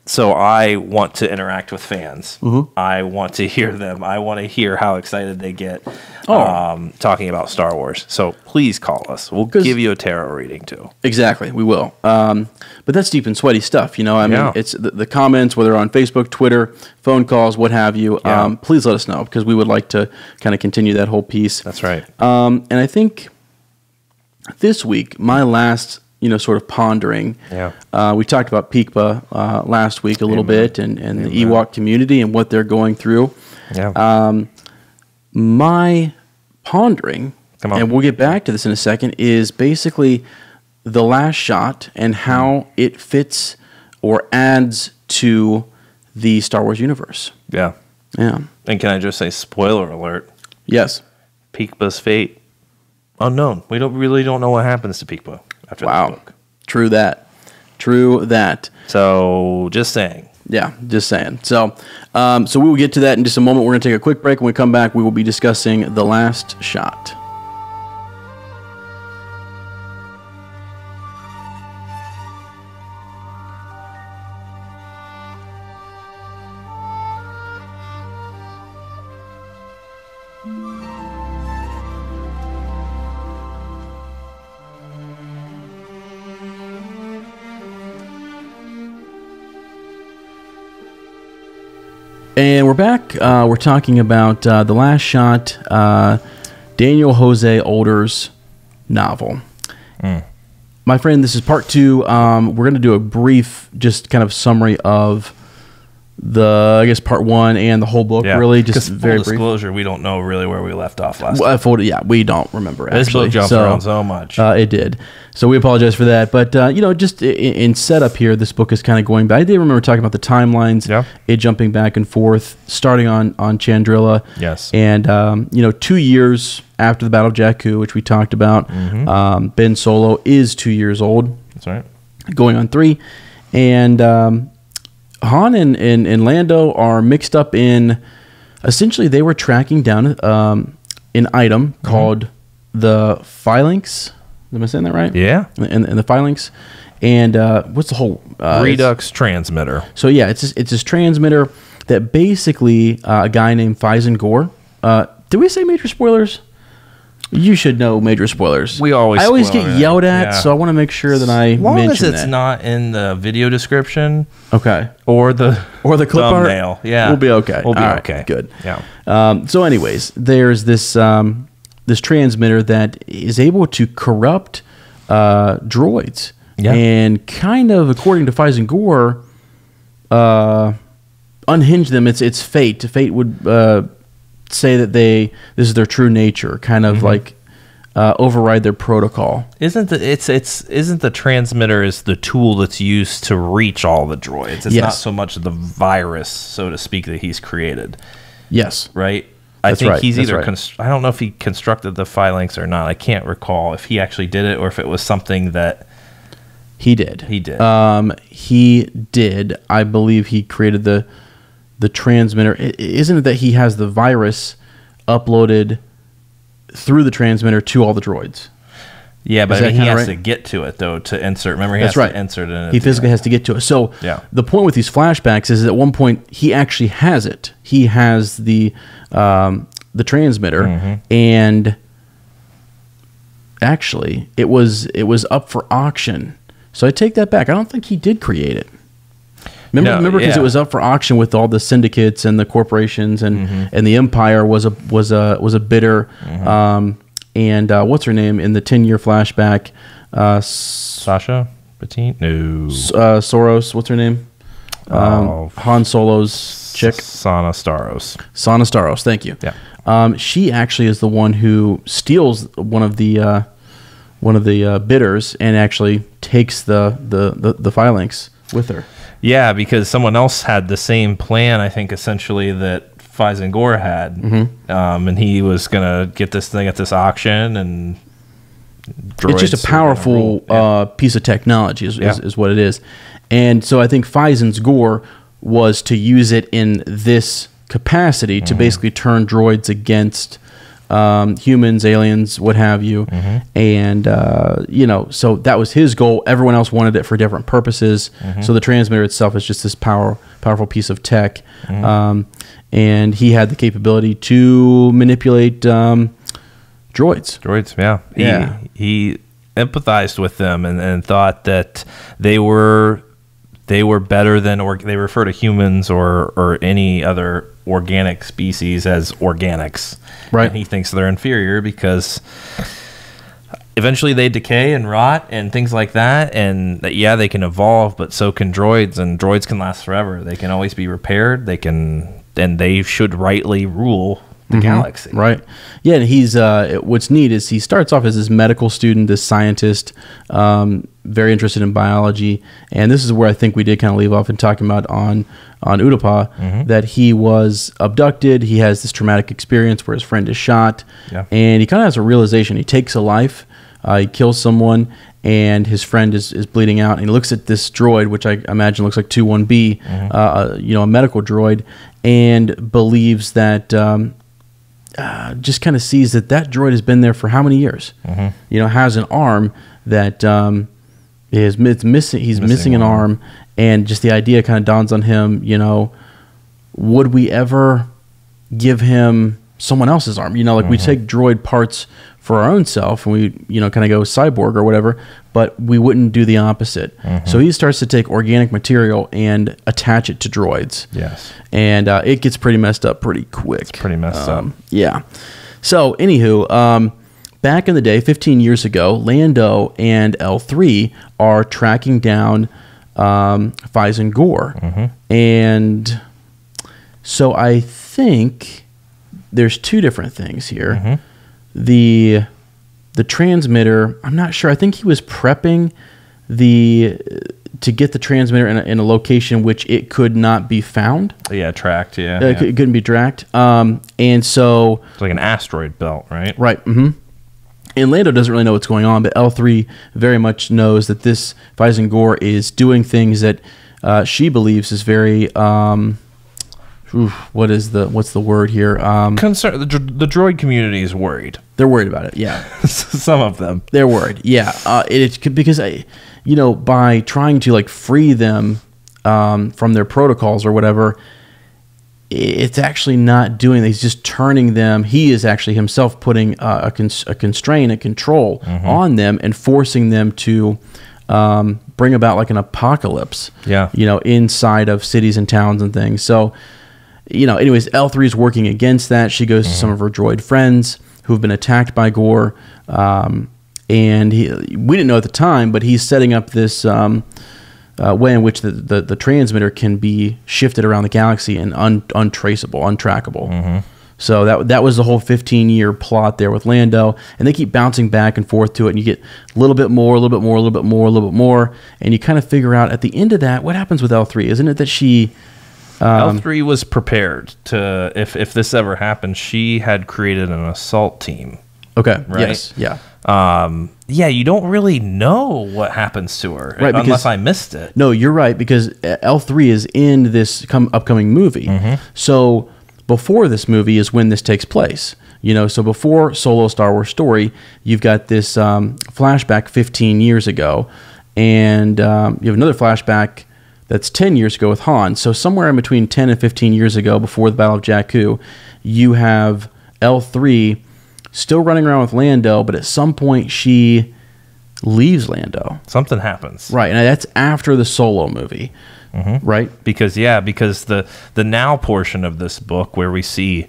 So I want to interact with fans. Mm-hmm. I want to hear them. I want to hear how excited they get talking about Star Wars. So please call us. We'll give you a tarot reading too. Exactly, we will. But that's deep and sweaty stuff. I mean, it's the comments, whether on Facebook, Twitter, phone calls, what have you. Please let us know, because we would like to kind of continue that whole piece. That's right. And I think this week, my last sort of pondering. Yeah. We talked about Peekpa last week a little bit, and the Ewok community and what they're going through. Yeah. My pondering, and we'll get back to this in a second, is basically The Last Shot and how it fits or adds to the Star Wars universe. Yeah. Yeah. And can I just say, spoiler alert? Yes. Peekpa's fate unknown. We don't know what happens to Peekpa after this book. True that. So just saying. Yeah, just saying. So we will get to that in just a moment. We're going to take a quick break. When we come back, we will be discussing The Last Shot. And we're back. We're talking about The Last Shot, Daniel Jose Older's novel. My friend, this is part 2. We're going to do a brief, just kind of summary of I guess part 1 and the whole book. Really, just very brief. Disclosure, we don't know really where we left off last time. We don't remember. This book jumped around so much. It did. So we apologize for that. But just in setup here, this book is kind of going back. I did remember talking about the timelines. Yeah. It jumping back and forth, starting on Chandrilla. Yes. And 2 years after the Battle of Jakku, which we talked about, Ben Solo is 2 years old. That's right. Going on 3, and Han and Lando are mixed up in, essentially they were tracking down an item called the Phalanx. Am I saying that right? Yeah. And the Phalanx. And what's the whole... Redux transmitter. So yeah, it's this transmitter that basically a guy named Fyzen Gore... did we say major spoilers? You should know major spoilers. I always get yelled at, so I want to make sure that I mention that. As long as it's not in the video description, okay, or the clip thumbnail, art, we'll be okay. We'll be All okay. Right, good. Yeah. So, anyways, there's this this transmitter that is able to corrupt droids, and kind of, according to Fyzen Gore, unhinge them. It's fate. Fate would say that this is their true nature, kind of like override their protocol. Isn't the transmitter is the tool that's used to reach all the droids? It's not so much the virus, so to speak, that he's created. Yes. Right? I think he's either I don't know if he constructed the Phalanx or not. I can't recall if he actually did it or if it was something that he did. He did. He did. I believe he created the transmitter. Isn't it that he has the virus uploaded through the transmitter to all the droids? Yeah, but he has to get to it, though, to insert. Remember, he has to insert it in. He physically has to get to it. So the point with these flashbacks is at one point he actually has it. He has the transmitter, and actually it was up for auction. So I take that back. I don't think he did create it. Remember, because it was up for auction with all the syndicates and the corporations, and the Empire was a bidder. And what's her name in the 10-year flashback? Sasha Bettine? No. Soros. What's her name? Han Solo's chick. Sana Staros. Sana Staros. Thank you. Yeah. She actually is the one who steals one of the bidders and actually takes the Phalanx with her. Yeah, because someone else had the same plan, I think, essentially, that Fyzen Gore had. And he was going to get this thing at this auction, and it's just a powerful piece of technology is what it is. And so I think Fyzen Gore was to use it in this capacity to basically turn droids against humans, aliens, what have you. And, so that was his goal. Everyone else wanted it for different purposes. So the transmitter itself is just this powerful piece of tech. And he had the capability to manipulate droids. Droids, yeah. He empathized with them and thought that they were better than, or they refer to humans or any other organic species as organics. Right. And he thinks they're inferior because eventually they decay and rot and things like that. And they can evolve, but so can droids, and droids can last forever. They can always be repaired. And they should rightly rule the galaxy. Right. Yeah, and he's what's neat is he starts off as this medical student, this scientist, very interested in biology, and this is where I think we did kind of leave off in talking about on Utapau, that he was abducted. He has this traumatic experience where his friend is shot, and he kind of has a realization. He takes a life, he kills someone, and his friend is bleeding out, and he looks at this droid, which I imagine looks like 21B, a medical droid, and believes that just kind of sees that droid has been there for how many years? Has an arm that is missing. He's missing an arm, and just the idea kind of dawns on him. Would we ever give him someone else's arm? We take droid parts for our own self, and we kind of go cyborg or whatever, but we wouldn't do the opposite. So he starts to take organic material and attach it to droids. Yes. And it gets pretty messed up pretty quick. It's pretty messed up. Yeah. So anywho, back in the day, 15 years ago, Lando and L3 are tracking down Fyzen Gore. And so I think there's two different things here. The transmitter, I'm not sure. I think he was prepping to get the transmitter in a location which it could not be found. Yeah, tracked. Yeah, it couldn't be tracked. And so it's like an asteroid belt, right? Right. And Lando doesn't really know what's going on, but L3 very much knows that this Fyzen Gore is doing things that she believes is very. What's the word here? Concern. The droid community is worried. They're worried about it. Yeah, some of them. They're worried. Yeah, it's because by trying to like free them from their protocols or whatever, it's actually not doing. He's just turning them. He is actually himself putting a constraint, a control on them, and forcing them to bring about like an apocalypse. Yeah, inside of cities and towns and things. So. Anyways, L3 is working against that. She goes to some of her droid friends who have been attacked by Gore. And we didn't know at the time, but he's setting up this way in which the transmitter can be shifted around the galaxy and untraceable, untrackable. So that was the whole 15-year plot there with Lando. And they keep bouncing back and forth to it. And you get a little bit more, a little bit more, a little bit more, a little bit more. And you kind of figure out at the end of that, what happens with L3? Isn't it that she... L3 was prepared to, if this ever happened, she had created an assault team. Okay. Right? Yes. Yeah. Yeah, you don't really know what happens to her, right, unless I missed it. No, you're right, because L3 is in this upcoming movie. So before this movie is when this takes place. So before Solo Star Wars Story, you've got this flashback 15 years ago, and you have another flashback that's 10 years ago with Han. So somewhere in between 10 and 15 years ago, before the Battle of Jakku, you have L3 still running around with Lando, but at some point she leaves Lando. Something happens. Right, and that's after the Solo movie, right? Because the now portion of this book where we see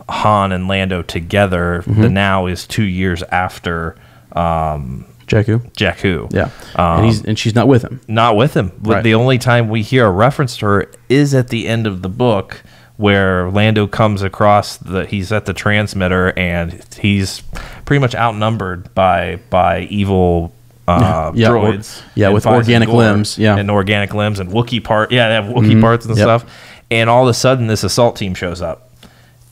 Han and Lando together, the now is 2 years after... Jakku. Yeah. And she's not with him. Not with him. Right. The only time we hear a reference to her is at the end of the book, where Lando comes across he's at the transmitter and he's pretty much outnumbered by evil droids. With organic limbs. Yeah. And organic limbs and Wookiee parts. Yeah, they have Wookiee parts and stuff. And all of a sudden this assault team shows up.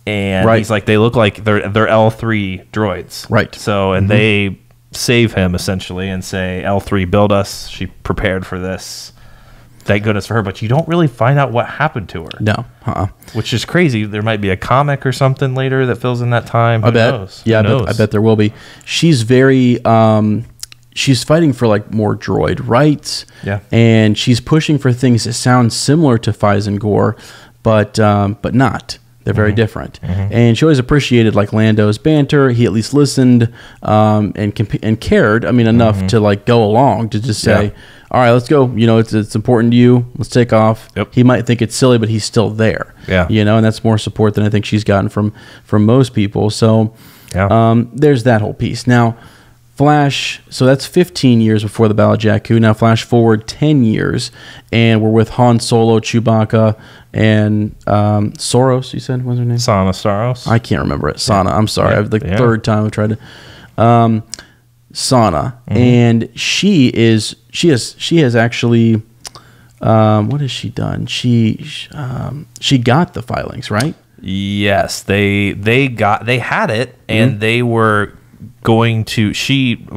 And he's like, they look like they're L3 droids. Right. So, and they save him essentially and say, L3 build us. She prepared for this. Thank goodness for her. But you don't really find out what happened to her. No. Which is crazy. There might be a comic or something later that fills in that time. Who knows? Yeah, I bet there will be. She's very... she's fighting for like more droid rights. Yeah. And she's pushing for things that sound similar to Fyzen Gore, but not. They're very different. And she always appreciated like Lando's banter. He at least listened and cared. I mean, enough to like go along to just say, all right, let's go. It's important to you. Let's take off. Yep. He might think it's silly, but he's still there. Yeah. And that's more support than I think she's gotten from most people. So there's that whole piece. Now, Flash, so that's 15 years before the Battle of Jakku. Now flash forward 10 years, and we're with Han Solo, Chewbacca, and Soros, you said? What's her name? Sana Staros. I can't remember it. Sana, I'm sorry. Third time I've tried to. Sana, and she has actually, what has she done? She got the filings, right? Yes, they had it, and they were going to,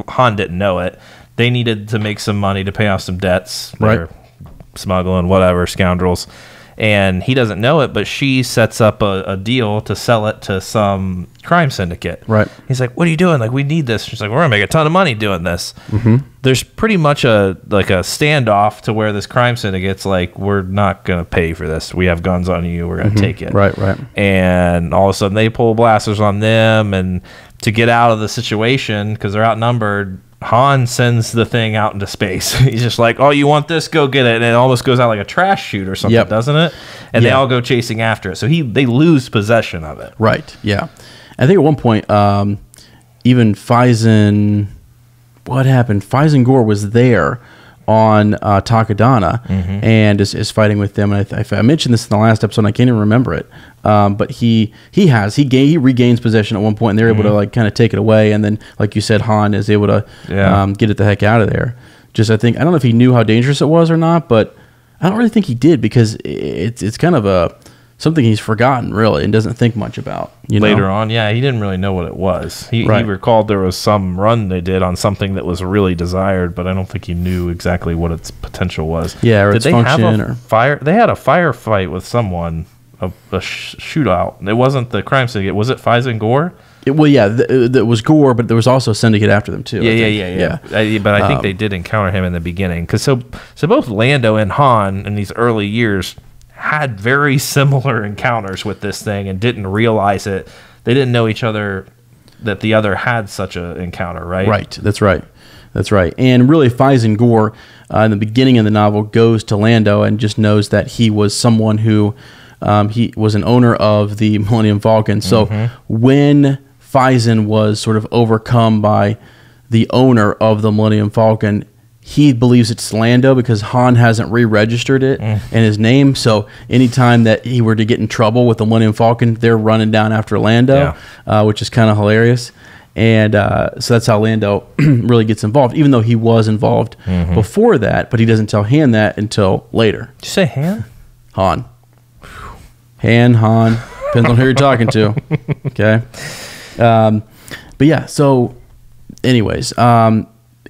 Han didn't know it. They needed to make some money to pay off some debts. They're smuggling, whatever, scoundrels. And he doesn't know it, but she sets up a deal to sell it to some crime syndicate. Right. He's like, what are you doing? Like, we need this. She's like, we're going to make a ton of money doing this. There's pretty much a standoff to where this crime syndicate's like, we're not going to pay for this. We have guns on you. We're going to take it. Right. And all of a sudden they pull blasters on them, and to get out of the situation because they're outnumbered, Han sends the thing out into space. He's just like, oh, you want this? Go get it. And it almost goes out like a trash chute or something, doesn't it? And they all go chasing after it. So they lose possession of it. Right, yeah. I think at one point, even Phison... What happened? Phison Gore was there on Takodana and is fighting with them. And I mentioned this in the last episode, and I can't even remember it. But he regains possession at one point, and they're able to like kind of take it away. And then, like you said, Han is able to get it the heck out of there. I don't know if he knew how dangerous it was or not, but I don't really think he did because it's kind of something he's forgotten really and doesn't think much about. Later on, he didn't really know what it was. He recalled there was some run they did on something that was really desired, but I don't think he knew exactly what its potential was. Yeah, or did its they function have a fire? They had a firefight with someone, a shootout. It wasn't the crime syndicate. Was it Phison Gore? It was Gore, but there was also a syndicate after them too. Yeah. But I think they did encounter him in the beginning because so both Lando and Han in these early years had very similar encounters with this thing and didn't realize it. They didn't know each other, that the other had such an encounter, right? Right, that's right. And really, Phison Gore, in the beginning of the novel, goes to Lando and just knows that he was someone who, he was an owner of the Millennium Falcon. So when Phison was sort of overcome by the owner of the Millennium Falcon, he believes it's Lando because Han hasn't re-registered it in his name. So anytime that he were to get in trouble with the Millennium Falcon, they're running down after Lando, which is kind of hilarious. And so that's how Lando really gets involved, even though he was involved before that, but he doesn't tell Han that until later. Did you say Han? Han. Han. Depends on who you're talking to. Okay. But yeah, so anyways,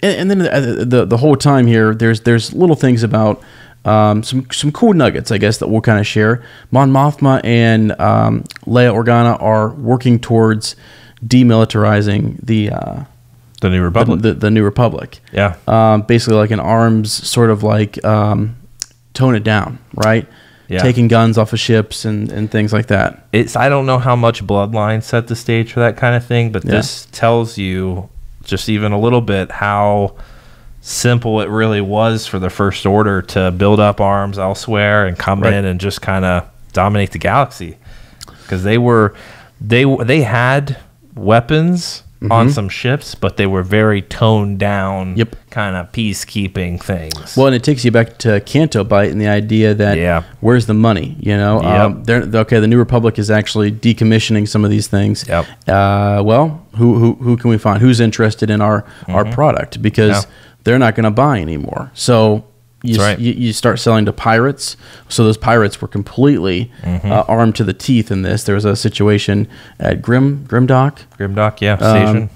and then the whole time here, there's little things about some cool nuggets, I guess, that we'll kind of share. Mon Mothma and Leia Organa are working towards demilitarizing the New Republic. The New Republic. Yeah. Basically, like an arms sort of like tone it down, right? Yeah. Taking guns off of ships and things like that. I don't know how much Bloodline set the stage for that kind of thing, but this tells you just even a little bit how simple it really was for the First Order to build up arms elsewhere and come in and just kind of dominate the galaxy, because they had weapons on some ships, but they were very toned down kind of peacekeeping things. Well, and it takes you back to Canto Bight and the idea that where's the money, the New Republic is actually decommissioning some of these things. Well, who can we find? Who's interested in our product? Because they're not going to buy anymore. So you start selling to pirates. So those pirates were completely armed to the teeth in this. There was a situation at Grimdock,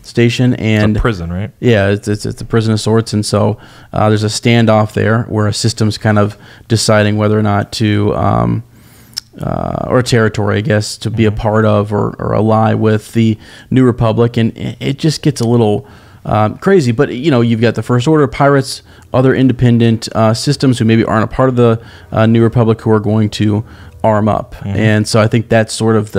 station, and it's a prison, right? Yeah, it's a prison of sorts, and so there's a standoff there where a system's kind of deciding whether or not to, or a territory, I guess, to be a part of or ally with the New Republic, and it just gets a little crazy. But you've got the First Order, pirates, other independent systems who maybe aren't a part of the New Republic who are going to arm up, and so I think that's sort of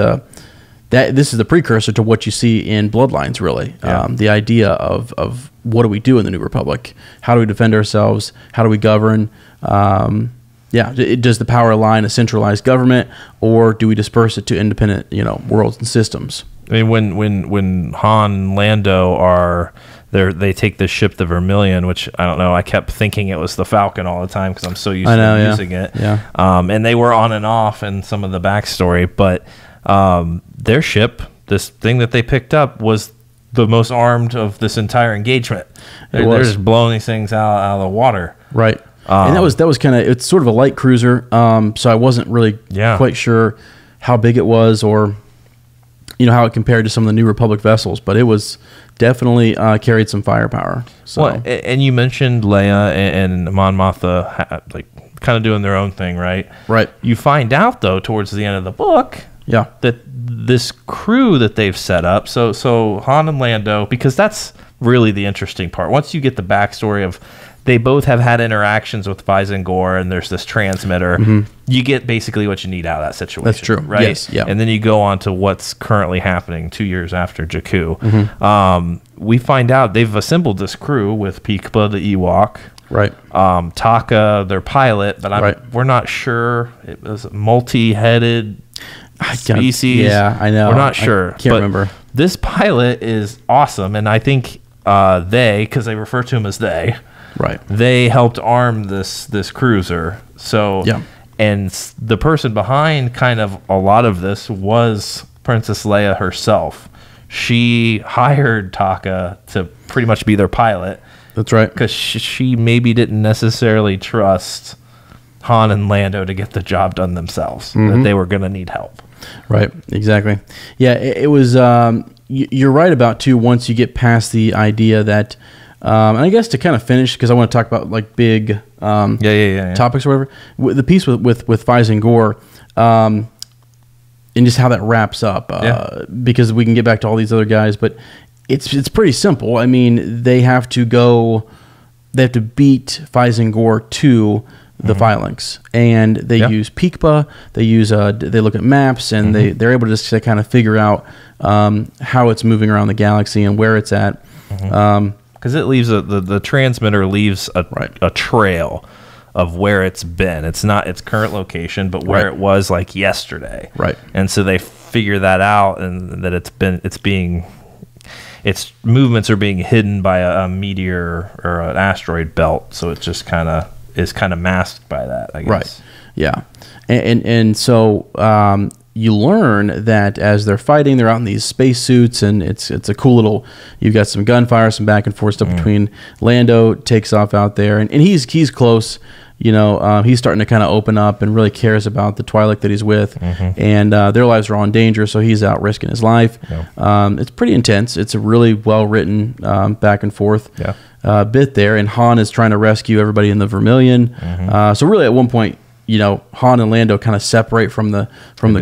this is the precursor to what you see in Bloodlines, really. The idea of what do we do in the New Republic? How do we defend ourselves? How do we govern? Does the power lie in a centralized government, or do we disperse it to independent, worlds and systems? I mean, when Han and Lando are there, they take this ship, the Vermilion, which I don't know. I kept thinking it was the Falcon all the time because I'm so used to using it. Yeah. And they were on and off in some of the backstory, but their ship, this thing that they picked up, was the most armed of this entire engagement. They're just blowing these things out of the water. Right. And that was kind of, it's sort of a light cruiser. So I wasn't really quite sure how big it was or how it compared to some of the New Republic vessels, but it was definitely carried some firepower. So. Well, and you mentioned Leia and Mon Mothma kind of doing their own thing, right? Right. You find out though towards the end of the book, that this crew that they've set up. So Han and Lando, because that's really the interesting part. Once you get the backstory of they both have had interactions with Feisengor, and there's this transmitter. You get basically what you need out of that situation. That's true. Right? Yes, yeah. And then you go on to what's currently happening 2 years after Jakku. We find out they've assembled this crew with Peekpa, the Ewok. Right. Taka, their pilot, but we're not sure. It was a multi-headed species. Yeah, I know. We're not sure. Can't remember. This pilot is awesome, and I think because they refer to him as they helped arm this cruiser. So and the person behind kind of a lot of this was Princess Leia herself. She hired Taka to pretty much be their pilot. That's right. Because she maybe didn't necessarily trust Han and Lando to get the job done themselves. That they were going to need help. Right. Exactly. Yeah. It was. You're right about too. Once you get past the idea that, and I guess to kind of finish, because I want to talk about like big topics or whatever. The piece with Feisengor, and just how that wraps up. Because we can get back to all these other guys, but it's pretty simple. I mean, they have to beat Feisengor to the phalanx, and they use Peekpa. They use they look at maps, and they're able to just to kind of figure out how it's moving around the galaxy and where it's at. Because it leaves the transmitter leaves a trail of where it's been. It's not its current location, but where it was like yesterday. Right. And so they figure that out, and that its movements are being hidden by a meteor or an asteroid belt. So it just is kind of masked by that, I guess. Right. Yeah. And so you learn that as they're fighting, they're out in these spacesuits, and it's a cool little. You've got some gunfire, some back and forth stuff between. Lando takes off out there, and he's close. You know, he's starting to kind of open up and really cares about the Twi'lek that he's with, and their lives are all in danger, so he's out risking his life. It's pretty intense. It's a really well written back and forth bit there, and Han is trying to rescue everybody in the Vermilion. So really, at one point, you know, Han and Lando kind of separate from the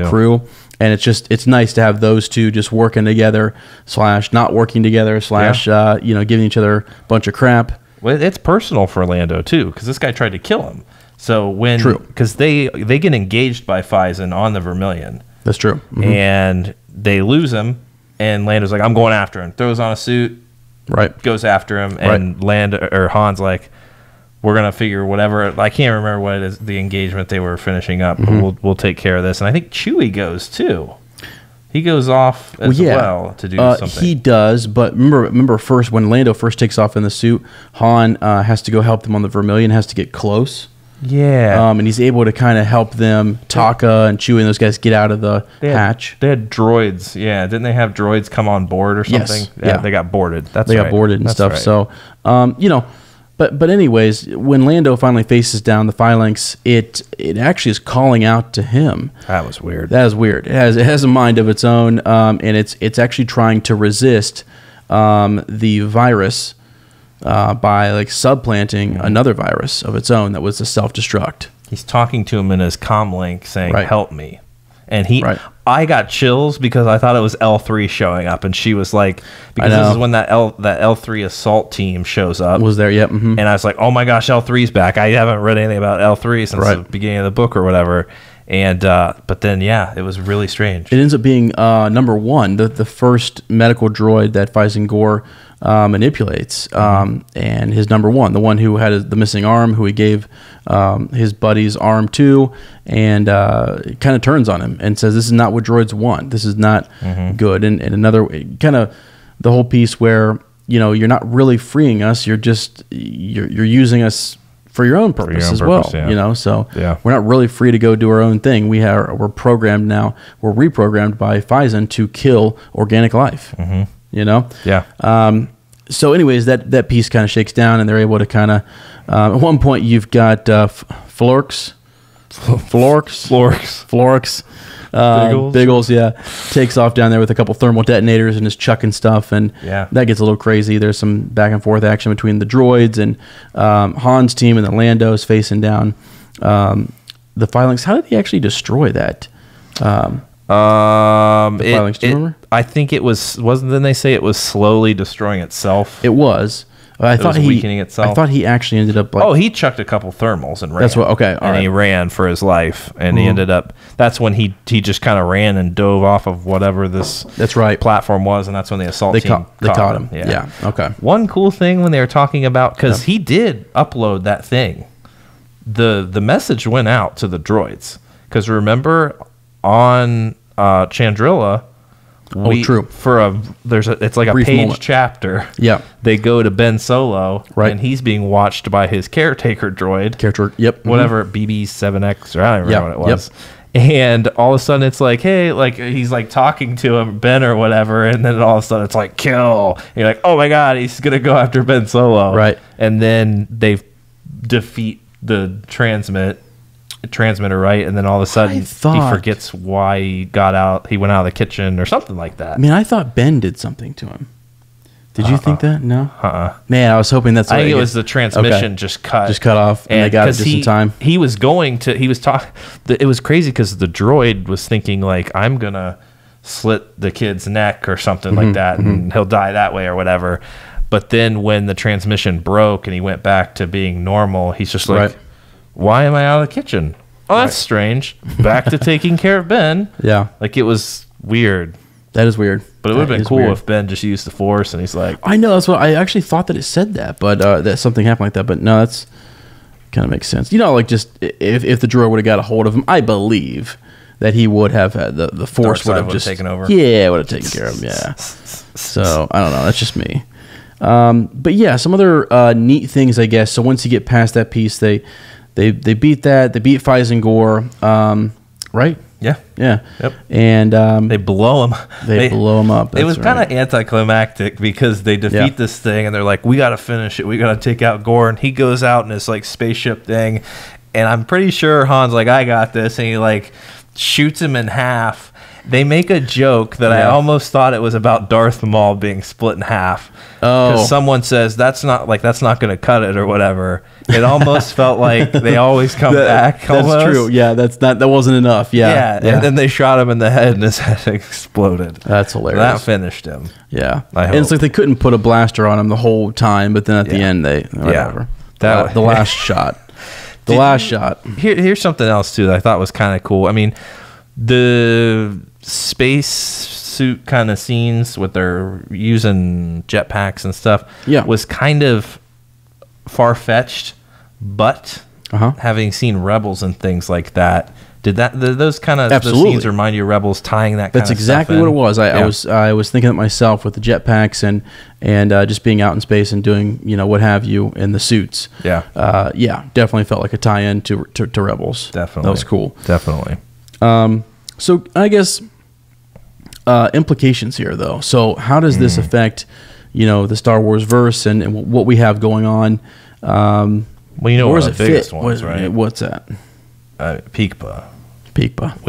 crew, and it's nice to have those two just working together / not working together / giving each other a bunch of crap. Well, it's personal for Lando too, because this guy tried to kill him. So because they get engaged by Phison on the Vermilion. That's true. And they lose him, and Lando's like, "I'm going after him." Throws on a suit, goes after him, and Han's like, "We're gonna figure whatever." I can't remember what it is, the engagement they were finishing up. But we'll take care of this. And I think Chewie goes too. He goes off as well to do something. He does, but remember first when Lando first takes off in the suit, Han has to go help them on the Vermilion, has to get close. Yeah. And he's able to kind of help them, Taka and Chewie and those guys, get out of the hatch. They had droids. Yeah. Didn't they have droids come on board or something? Yes. Yeah. They got boarded. They got boarded and stuff. Right. So, But anyways, when Lando finally faces down the phalanx, it actually is calling out to him. That was weird. That is weird. It has a mind of its own, and it's actually trying to resist the virus by like supplanting another virus of its own that was a self-destruct. He's talking to him in his comlink, saying, "Help me." And I got chills because I thought it was L3 showing up, and she was like, because this is when that L3 assault team shows up. Was there? Yep. And I was like, oh my gosh, L3's back. I haven't read anything about L3 since the beginning of the book or whatever. And but then it was really strange. It ends up being number one, the first medical droid that Feisengor manipulates, and his number one, the one who had the missing arm, who he gave his buddy's arm to, and kind of turns on him and says, "This is not what droids want. This is not good." And another kind of the whole piece where you're not really freeing us. You're just you're using us for your own purpose as well. So we're not really free to go do our own thing. We're programmed now. We're reprogrammed by Phison to kill organic life. So anyways, that piece kind of shakes down, and they're able to kind of at one point you've got Florks, Biggles, takes off down there with a couple thermal detonators and is chucking stuff, and that gets a little crazy. There's some back and forth action between the droids and Han's team, and the Lando's facing down the phalanx. How did he actually destroy that? The phalanx, do you remember? I think it wasn't then they say it was slowly destroying itself? It was. I thought he weakening itself. I thought he actually ended up like. Oh, he chucked a couple thermals and ran. That's what. Okay, all and right. he ran for his life, and he ended up. That's when he just kind of ran and dove off of whatever this. That's right. Platform was, and that's when the assault team caught him. Yeah. Okay. One cool thing when they were talking about, because he did upload that thing, the message went out to the droids. Because remember on Chandrilla. True. It's like a Brief page moment. chapter. Yeah. They go to Ben Solo, right, and he's being watched by his caretaker droid. Yep. Whatever, BB-7X, or I don't remember what it was. Yep. And all of a sudden it's like, hey, like he's like talking to him, Ben or whatever, and then all of a sudden it's like, kill. And you're like, oh my God, he's gonna go after Ben Solo. Right. And then they defeat the transmitter, right? And then all of a sudden he forgets why he went out of the kitchen or something like that. I mean, I thought Ben did something to him. Did you think that? No. Man, I was hoping that's. I think it was the transmission just cut off, and they got it just in time. He was talking. It was crazy because the droid was thinking like, I'm gonna slit the kid's neck or something like that, and he'll die that way or whatever. But then when the transmission broke and he went back to being normal, he's just like, why am I out of the kitchen? Oh, that's strange. Back to taking care of Ben. Yeah. Like, it was weird. That is weird. But it would have been cool if Ben just used the Force and he's like... I know, that's what I actually thought that it said that, but that something happened like that. But no, that's kind of makes sense. You know, like just if the droid would have got a hold of him, I believe that he would have had the Force would have just taken over. Yeah, would have taken care of him. Yeah. So I don't know. That's just me. But yeah, some other neat things, I guess. So once you get past that piece, they beat that. They beat Feisengor, right? Yeah. Yeah. Yep. And they blow him. They blow him up. It was kind of anticlimactic because they defeat this thing and they're like, we got to finish it. We got to take out Gore. And he goes out in this like spaceship thing. And I'm pretty sure Han's like, I got this. And he like shoots him in half. They make a joke that I almost thought it was about Darth Maul being split in half. Because someone says that's not going to cut it or whatever. It almost felt like they always come back. That's true. Yeah, that wasn't enough. Yeah. And then they shot him in the head and his head exploded. That's hilarious. That finished him. Yeah. And it's like they couldn't put a blaster on him the whole time, but then at the end whatever. The last shot. The last shot. Here's something else too that I thought was kind of cool. I mean, the space suit kind of scenes with their using jetpacks and stuff was kind of far-fetched, but having seen Rebels and things like that, did those kind of those scenes remind you of Rebels, tying that kind of stuff in? That's exactly what it was. I was thinking it myself with the jetpacks and just being out in space and doing what have you in the suits. Definitely felt like a tie-in to Rebels. Definitely. That was cool. Definitely. So I guess implications here, though. So how does this affect, the Star Wars verse and what we have going on? Well, one of the biggest ones, right? What's that? Peekpa. Peekpa.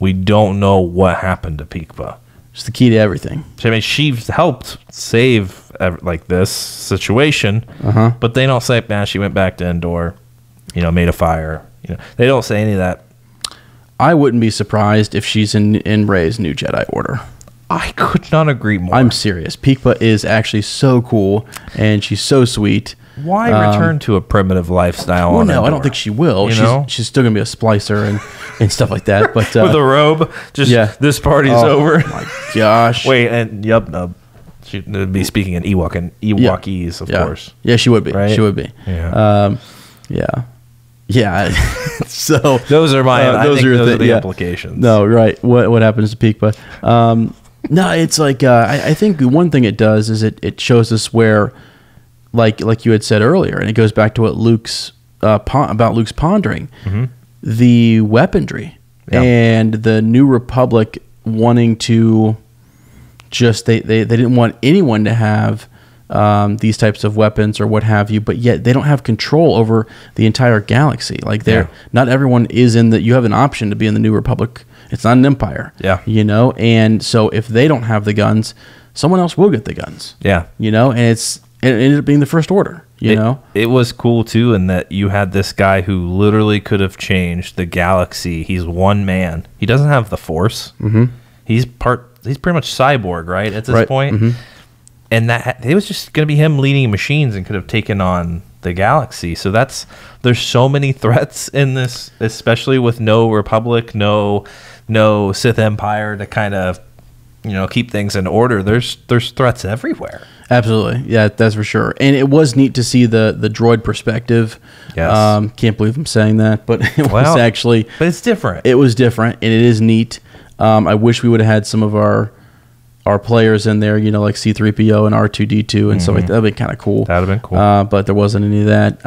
We don't know what happened to Peekpa. It's the key to everything. I mean, she helped save like this situation, but they don't say, man, she went back to Endor, made a fire. They don't say any of that. I wouldn't be surprised if she's in Rey's new Jedi Order. I could not agree more. I'm serious. Peekpa is actually so cool, and she's so sweet. Why return to a primitive lifestyle? Well, no, I don't think she will. She's still gonna be a splicer and stuff like that. But with a robe, this party's over. Oh my gosh! Wait, and she'd be speaking in Ewokese, of course. Yeah, she would be. Right? She would be. Yeah. Yeah. So those are the implications. No, right. What happens to Peekpa? No, it's like I think one thing it does is it shows us where, like you had said earlier, and it goes back to what Luke's pondering, the weaponry and the New Republic wanting to just they didn't want anyone to have these types of weapons or what have you, but yet they don't have control over the entire galaxy. Like not everyone is in you have an option to be in the New Republic. It's not an empire. And so if they don't have the guns, someone else will get the guns. And it ended up being the First Order. It was cool too, in that you had this guy who literally could have changed the galaxy. He's one man. He doesn't have the Force. He's pretty much cyborg, right? At this point. and that it was just going to be him leading machines and could have taken on the galaxy. So there's so many threats in this, especially with no Republic, no Sith Empire to kind of keep things in order. There's threats everywhere. Absolutely, yeah, that's for sure. And it was neat to see the droid perspective. Yes. Can't believe I'm saying that, but it was actually. But it's different. It was different, and it is neat. I wish we would have had some of our players in there, like C-3PO and R2-D2 and stuff like that. That'd be kind of cool. That'd have been cool. But there wasn't any of that.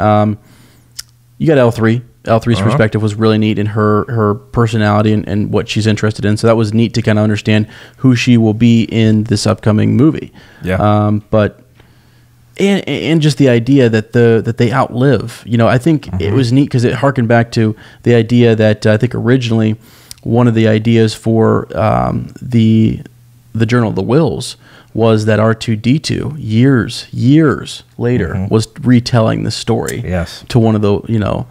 You got L3. L3's perspective was really neat in her personality and what she's interested in. So that was neat to kind of understand who she will be in this upcoming movie. Yeah. But and just the idea that they outlive. I think it was neat because it harkened back to the idea that I think originally one of the ideas for the Journal of the Wills was that R2-D2 years later was retelling the story to one of the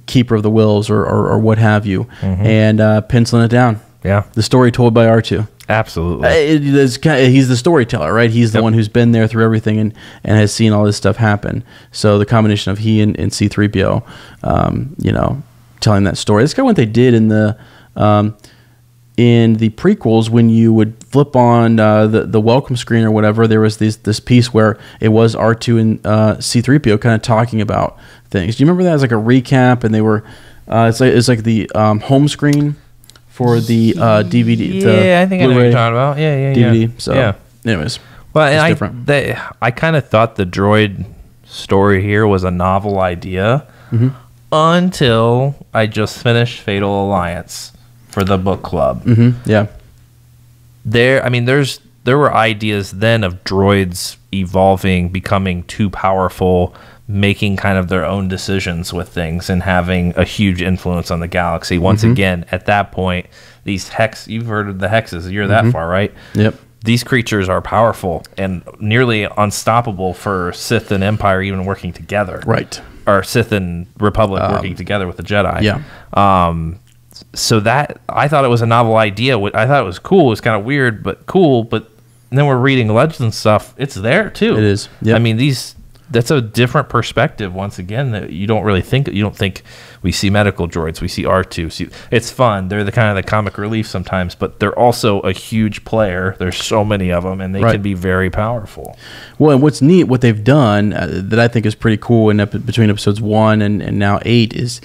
Keeper of the Wills or what have you, and penciling it down. Yeah, the story told by R2. Absolutely, he's the storyteller, right? He's the one who's been there through everything and has seen all this stuff happen. So the combination of he and C-3PO, telling that story. It's kind of what they did in the prequels when you would flip on the welcome screen or whatever. There was this piece where it was R2 and C-3PO kind of talking about things. Do you remember that? It was like a recap, and they were it's like the home screen for the DVD. Yeah, I think I know what you're talking about. Yeah, DVD. So, anyways, well, and different. I kind of thought the droid story here was a novel idea until I just finished Fatal Alliance for the book club. Yeah. There were ideas then of droids evolving, becoming too powerful, making kind of their own decisions with things and having a huge influence on the galaxy. Once again, at that point, these you've heard of the hexes, you're that far, right? Yep. These creatures are powerful and nearly unstoppable for Sith and Empire even working together. Right. Or Sith and Republic working together with the Jedi. Yeah. So that, I thought it was a novel idea. I thought it was cool. It was kind of weird, but cool. But then we're reading Legends and stuff. It's there too. It is. Yep. I mean, that's a different perspective. Once again, that you don't really think. You don't think we see medical droids. We see R2. It's fun. They're the kind of the comic relief sometimes, but they're also a huge player. There's so many of them, and they can be very powerful. Well, and what's neat, what they've done that I think is pretty cool between episodes 1 and now 8 is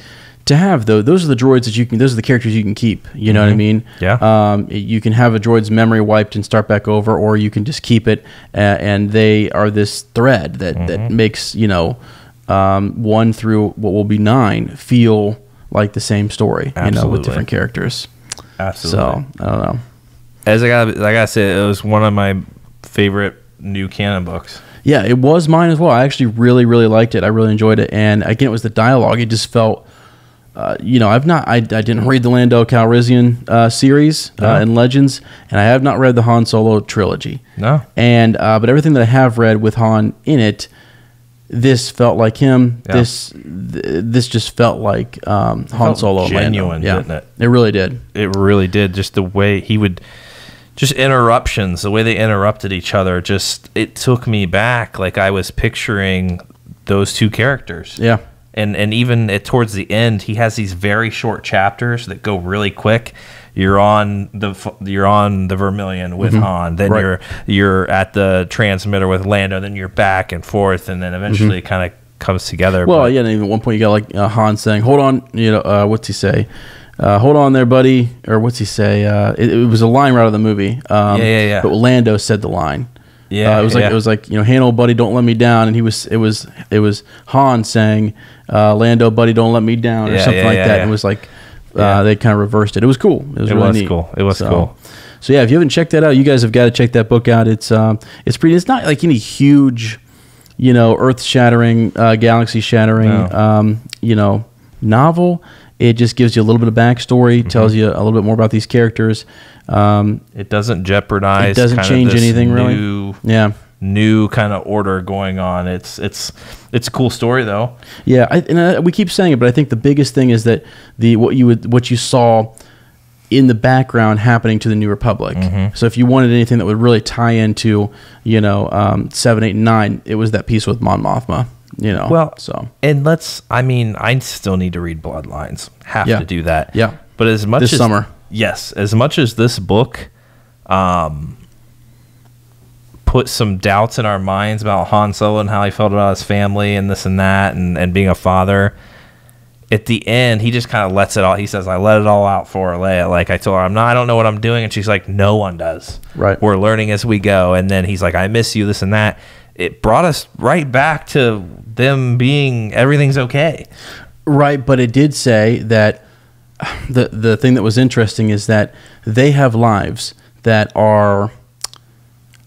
to have those are the droids that those are the characters you can keep. You know what I mean? Yeah. You can have a droid's memory wiped and start back over, or you can just keep it, and they are this thread that makes one through what will be 9 feel like the same story. Absolutely. With different characters. Absolutely. So I don't know. Like I said, it was one of my favorite new canon books. Yeah, it was mine as well. I actually really, really liked it. I really enjoyed it, and again, it was the dialogue. It just felt. I didn't read the Lando Calrissian series and Legends, and I have not read the Han Solo trilogy. No. And but everything that I have read with Han in it, this felt like him. Yeah. This just felt like Han Solo. Genuine, didn't it? It really did. It really did. Just the way he would, just interruptions, the way they interrupted each other. Just it took me back. Like I was picturing those two characters. Yeah. And even towards the end, he has these very short chapters that go really quick. You're on the Vermilion with Han, then you're at the transmitter with Lando, then you're back and forth, and then eventually it kind of comes together. Well, and even at one point you got like Han saying, "Hold on," what's he say? Hold on there, buddy, or what's he say? It was a line right out of the movie. Yeah. But Lando said the line. Yeah, it was like "Hey, old buddy, don't let me down," and it was Han saying, "Lando, buddy, don't let me down," or something like that. Yeah. It was like they kind of reversed it. It was cool. It was really neat. Cool. It was cool. So yeah, if you haven't checked that out, you guys have got to check that book out. It's pretty. It's not like any huge, earth shattering, galaxy shattering, novel. It just gives you a little bit of backstory, tells you a little bit more about these characters. It doesn't jeopardize. It doesn't change anything really. New kind of order going on. It's a cool story though. Yeah, we keep saying it, but I think the biggest thing is that what you saw in the background happening to the New Republic. So if you wanted anything that would really tie into, 7, 8, and 9, it was that piece with Mon Mothma. Well, so and I still need to read Bloodlines. Have to do that. Yeah. But as much this as summer, yes, as much as this book, put some doubts in our minds about Han Solo and how he felt about his family and this and that, and being a father. At the end, he just kind of lets it all. He says, "I let it all out for Leia." Like I told her, I don't know what I'm doing, and she's like, "No one does. Right. We're learning as we go." And then he's like, "I miss you," this and that. It brought us right back to them being everything's okay. Right, but it did say that the thing that was interesting is that they have lives that are,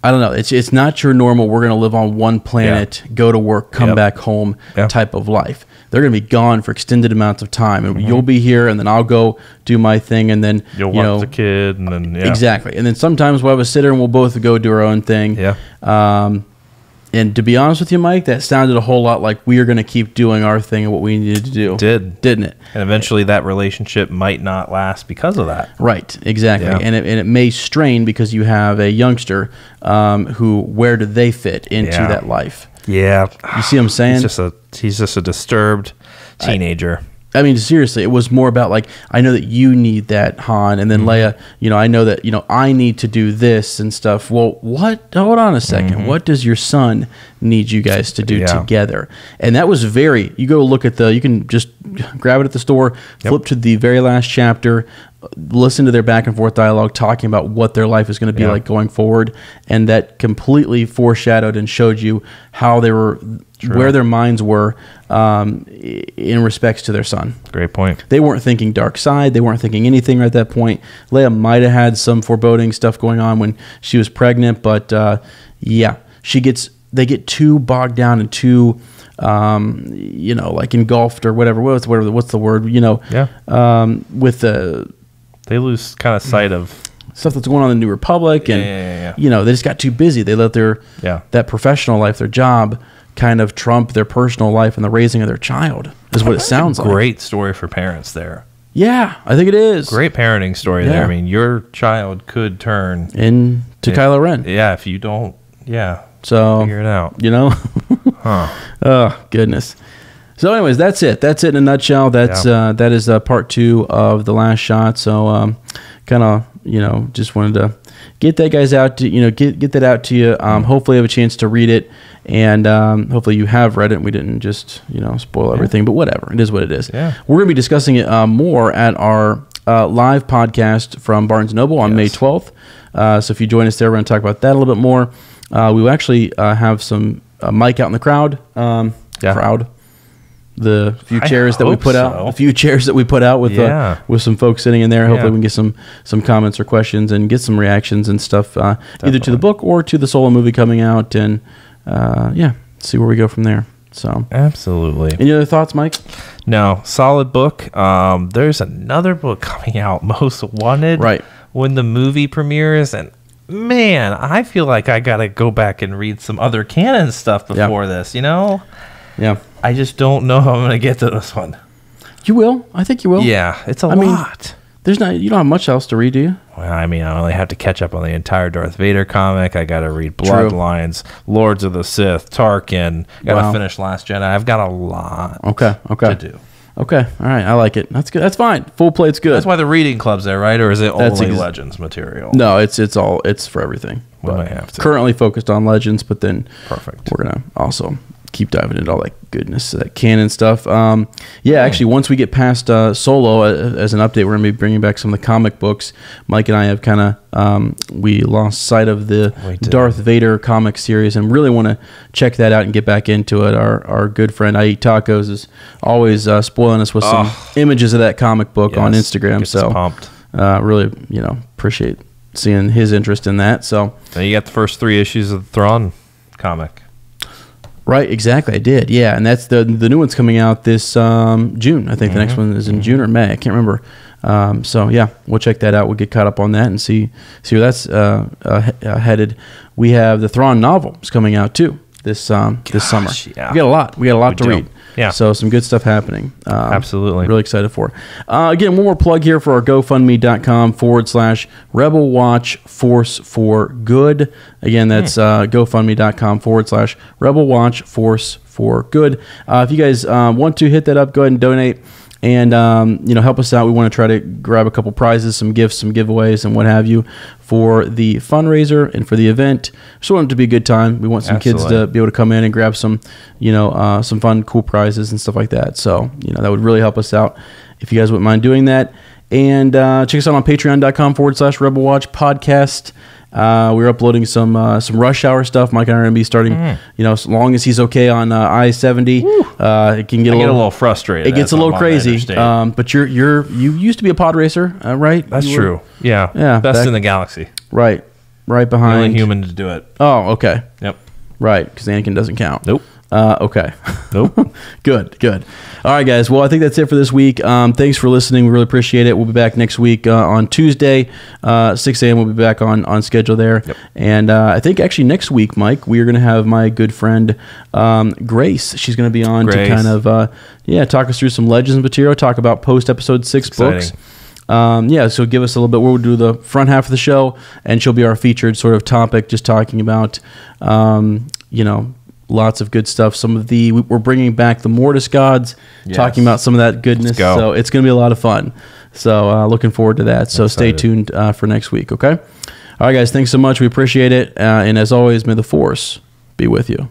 I don't know, it's not your normal, we're going to live on one planet, go to work, come back home type of life. They're going to be gone for extended amounts of time, and you'll be here, and then I'll go do my thing, and then you'll watch the kid, and then exactly, and then sometimes we'll have a sitter, and we'll both go do our own thing. And to be honest with you, Mike, that sounded a whole lot like we are going to keep doing our thing and what we needed to do. Didn't it? And eventually that relationship might not last because of that. Right, exactly. Yeah. And it may strain because you have a youngster where do they fit into that life? Yeah. You see what I'm saying? He's just a disturbed teenager. I mean, seriously, it was more about like, I know that you need that, Han, and then Leia, I know that, I need to do this and stuff. Well, what? Hold on a second. What does your son need you guys to do together? And that was you go look at you can just grab it at the store, flip to the very last chapter, listen to their back and forth dialogue talking about what their life is going to be like going forward. And that completely foreshadowed and showed you how they were, where their minds were in respects to their son. Great point. They weren't thinking dark side. They weren't thinking anything at that point. Leia might have had some foreboding stuff going on when she was pregnant, but they get too bogged down and too, like engulfed or whatever. What's the word? With the, they lose kind of sight of stuff that's going on in the New Republic, and they just got too busy. They let their that professional life, their job, kind of trump their personal life and the raising of their child. Is what it sounds like. Great story for parents there. Yeah, I think it is. Great parenting story there. I mean, your child could turn into Kylo Ren. Yeah, if you don't. Yeah. So figure it out. Oh goodness. So, anyways, that's it. That's it in a nutshell. That's that is part 2 of The Last Shot. So, kind of, just wanted to get that guys out to get that out to you. Hopefully, have a chance to read it, and hopefully you have read it. And we didn't just spoil everything, but whatever. It is what it is. Yeah. We're gonna be discussing it more at our live podcast from Barnes & Noble on May 12th. So if you join us there, we're gonna talk about that a little bit more. We will actually have some Mike out in the crowd. The few chairs that we put out, with some folks sitting in there. Hopefully we can get some comments or questions and get some reactions and stuff, either to the book or to the Solo movie coming out, and see where we go from there. So absolutely. Any other thoughts, Mike? No, solid book. There's another book coming out, Most Wanted, right when the movie premieres, and man, I feel like I gotta go back and read some other canon stuff before this. Yeah. I just don't know how I'm going to get to this one. You will. I think you will. Yeah, it's a lot. You don't have much else to read, do you? Well, I mean, I only have to catch up on the entire Darth Vader comic. I got to read Bloodlines, Lords of the Sith, Tarkin. Got to finish Last Jedi. I've got a lot to do. Okay. All right. I like it. That's good. That's fine. Full plate's good. That's why the reading club's there, right? Or is it only Legends material? No, it's for everything. We might have to. Currently focused on Legends, but then we're going to also keep diving into all that goodness, that canon stuff. Actually, once we get past Solo, as an update, we're going to be bringing back some of the comic books. Mike and I have kind of we lost sight of the Darth Vader comic series, and really want to check that out and get back into it. Our good friend I Eat Tacos is always spoiling us with some images of that comic book on Instagram. So pumped. Really, appreciate seeing his interest in that. So now you got the first 3 issues of the Thrawn comic. Right, exactly. I did, yeah, and that's the new one's coming out this June. I think the next one is in June or May. I can't remember. So yeah, we'll check that out. We'll get caught up on that and see where that's headed. We have the Thrawn novel is coming out too this summer. Yeah. We got a lot to read. Yeah. So some good stuff happening. Absolutely. Really excited for. Again, one more plug here for our GoFundMe.com/Rebel Watch Force for Good. Again, that's GoFundMe.com/Rebel Watch Force for Good. If you guys want to hit that up, go ahead and donate. And, help us out. We want to try to grab a couple prizes, some gifts, some giveaways, and what have you for the fundraiser and for the event. Just want it to be a good time. We want some kids to be able to come in and grab some, some fun, cool prizes and stuff like that. So, that would really help us out if you guys wouldn't mind doing that. And check us out on patreon.com/Rebel Watch Podcast. We're uploading some Rush Hour stuff. Mike and I are going to be starting, as long as he's okay on I-70. It can get a little frustrated. It gets a little crazy. But you used to be a pod racer, right? That's true. Yeah. Best in the galaxy. Right behind. The only human to do it. Oh, okay. Yep. Right, because Anakin doesn't count. Nope. Okay. Nope. Good. All right, guys. Well, I think that's it for this week. Thanks for listening. We really appreciate it. We'll be back next week on Tuesday, 6 a.m. We'll be back on schedule there. Yep. And I think actually next week, Mike, we are going to have my good friend Grace. She's going to be on to kind of talk us through some Legends material, talk about post-episode 6 books. So give us a little bit. We'll do the front half of the show, and she'll be our featured sort of topic, just talking about, lots of good stuff. We're bringing back the Mortis gods, talking about some of that goodness. So it's going to be a lot of fun. So looking forward to that. So stay tuned for next week. Okay. All right, guys. Thanks so much. We appreciate it. And as always, may the Force be with you.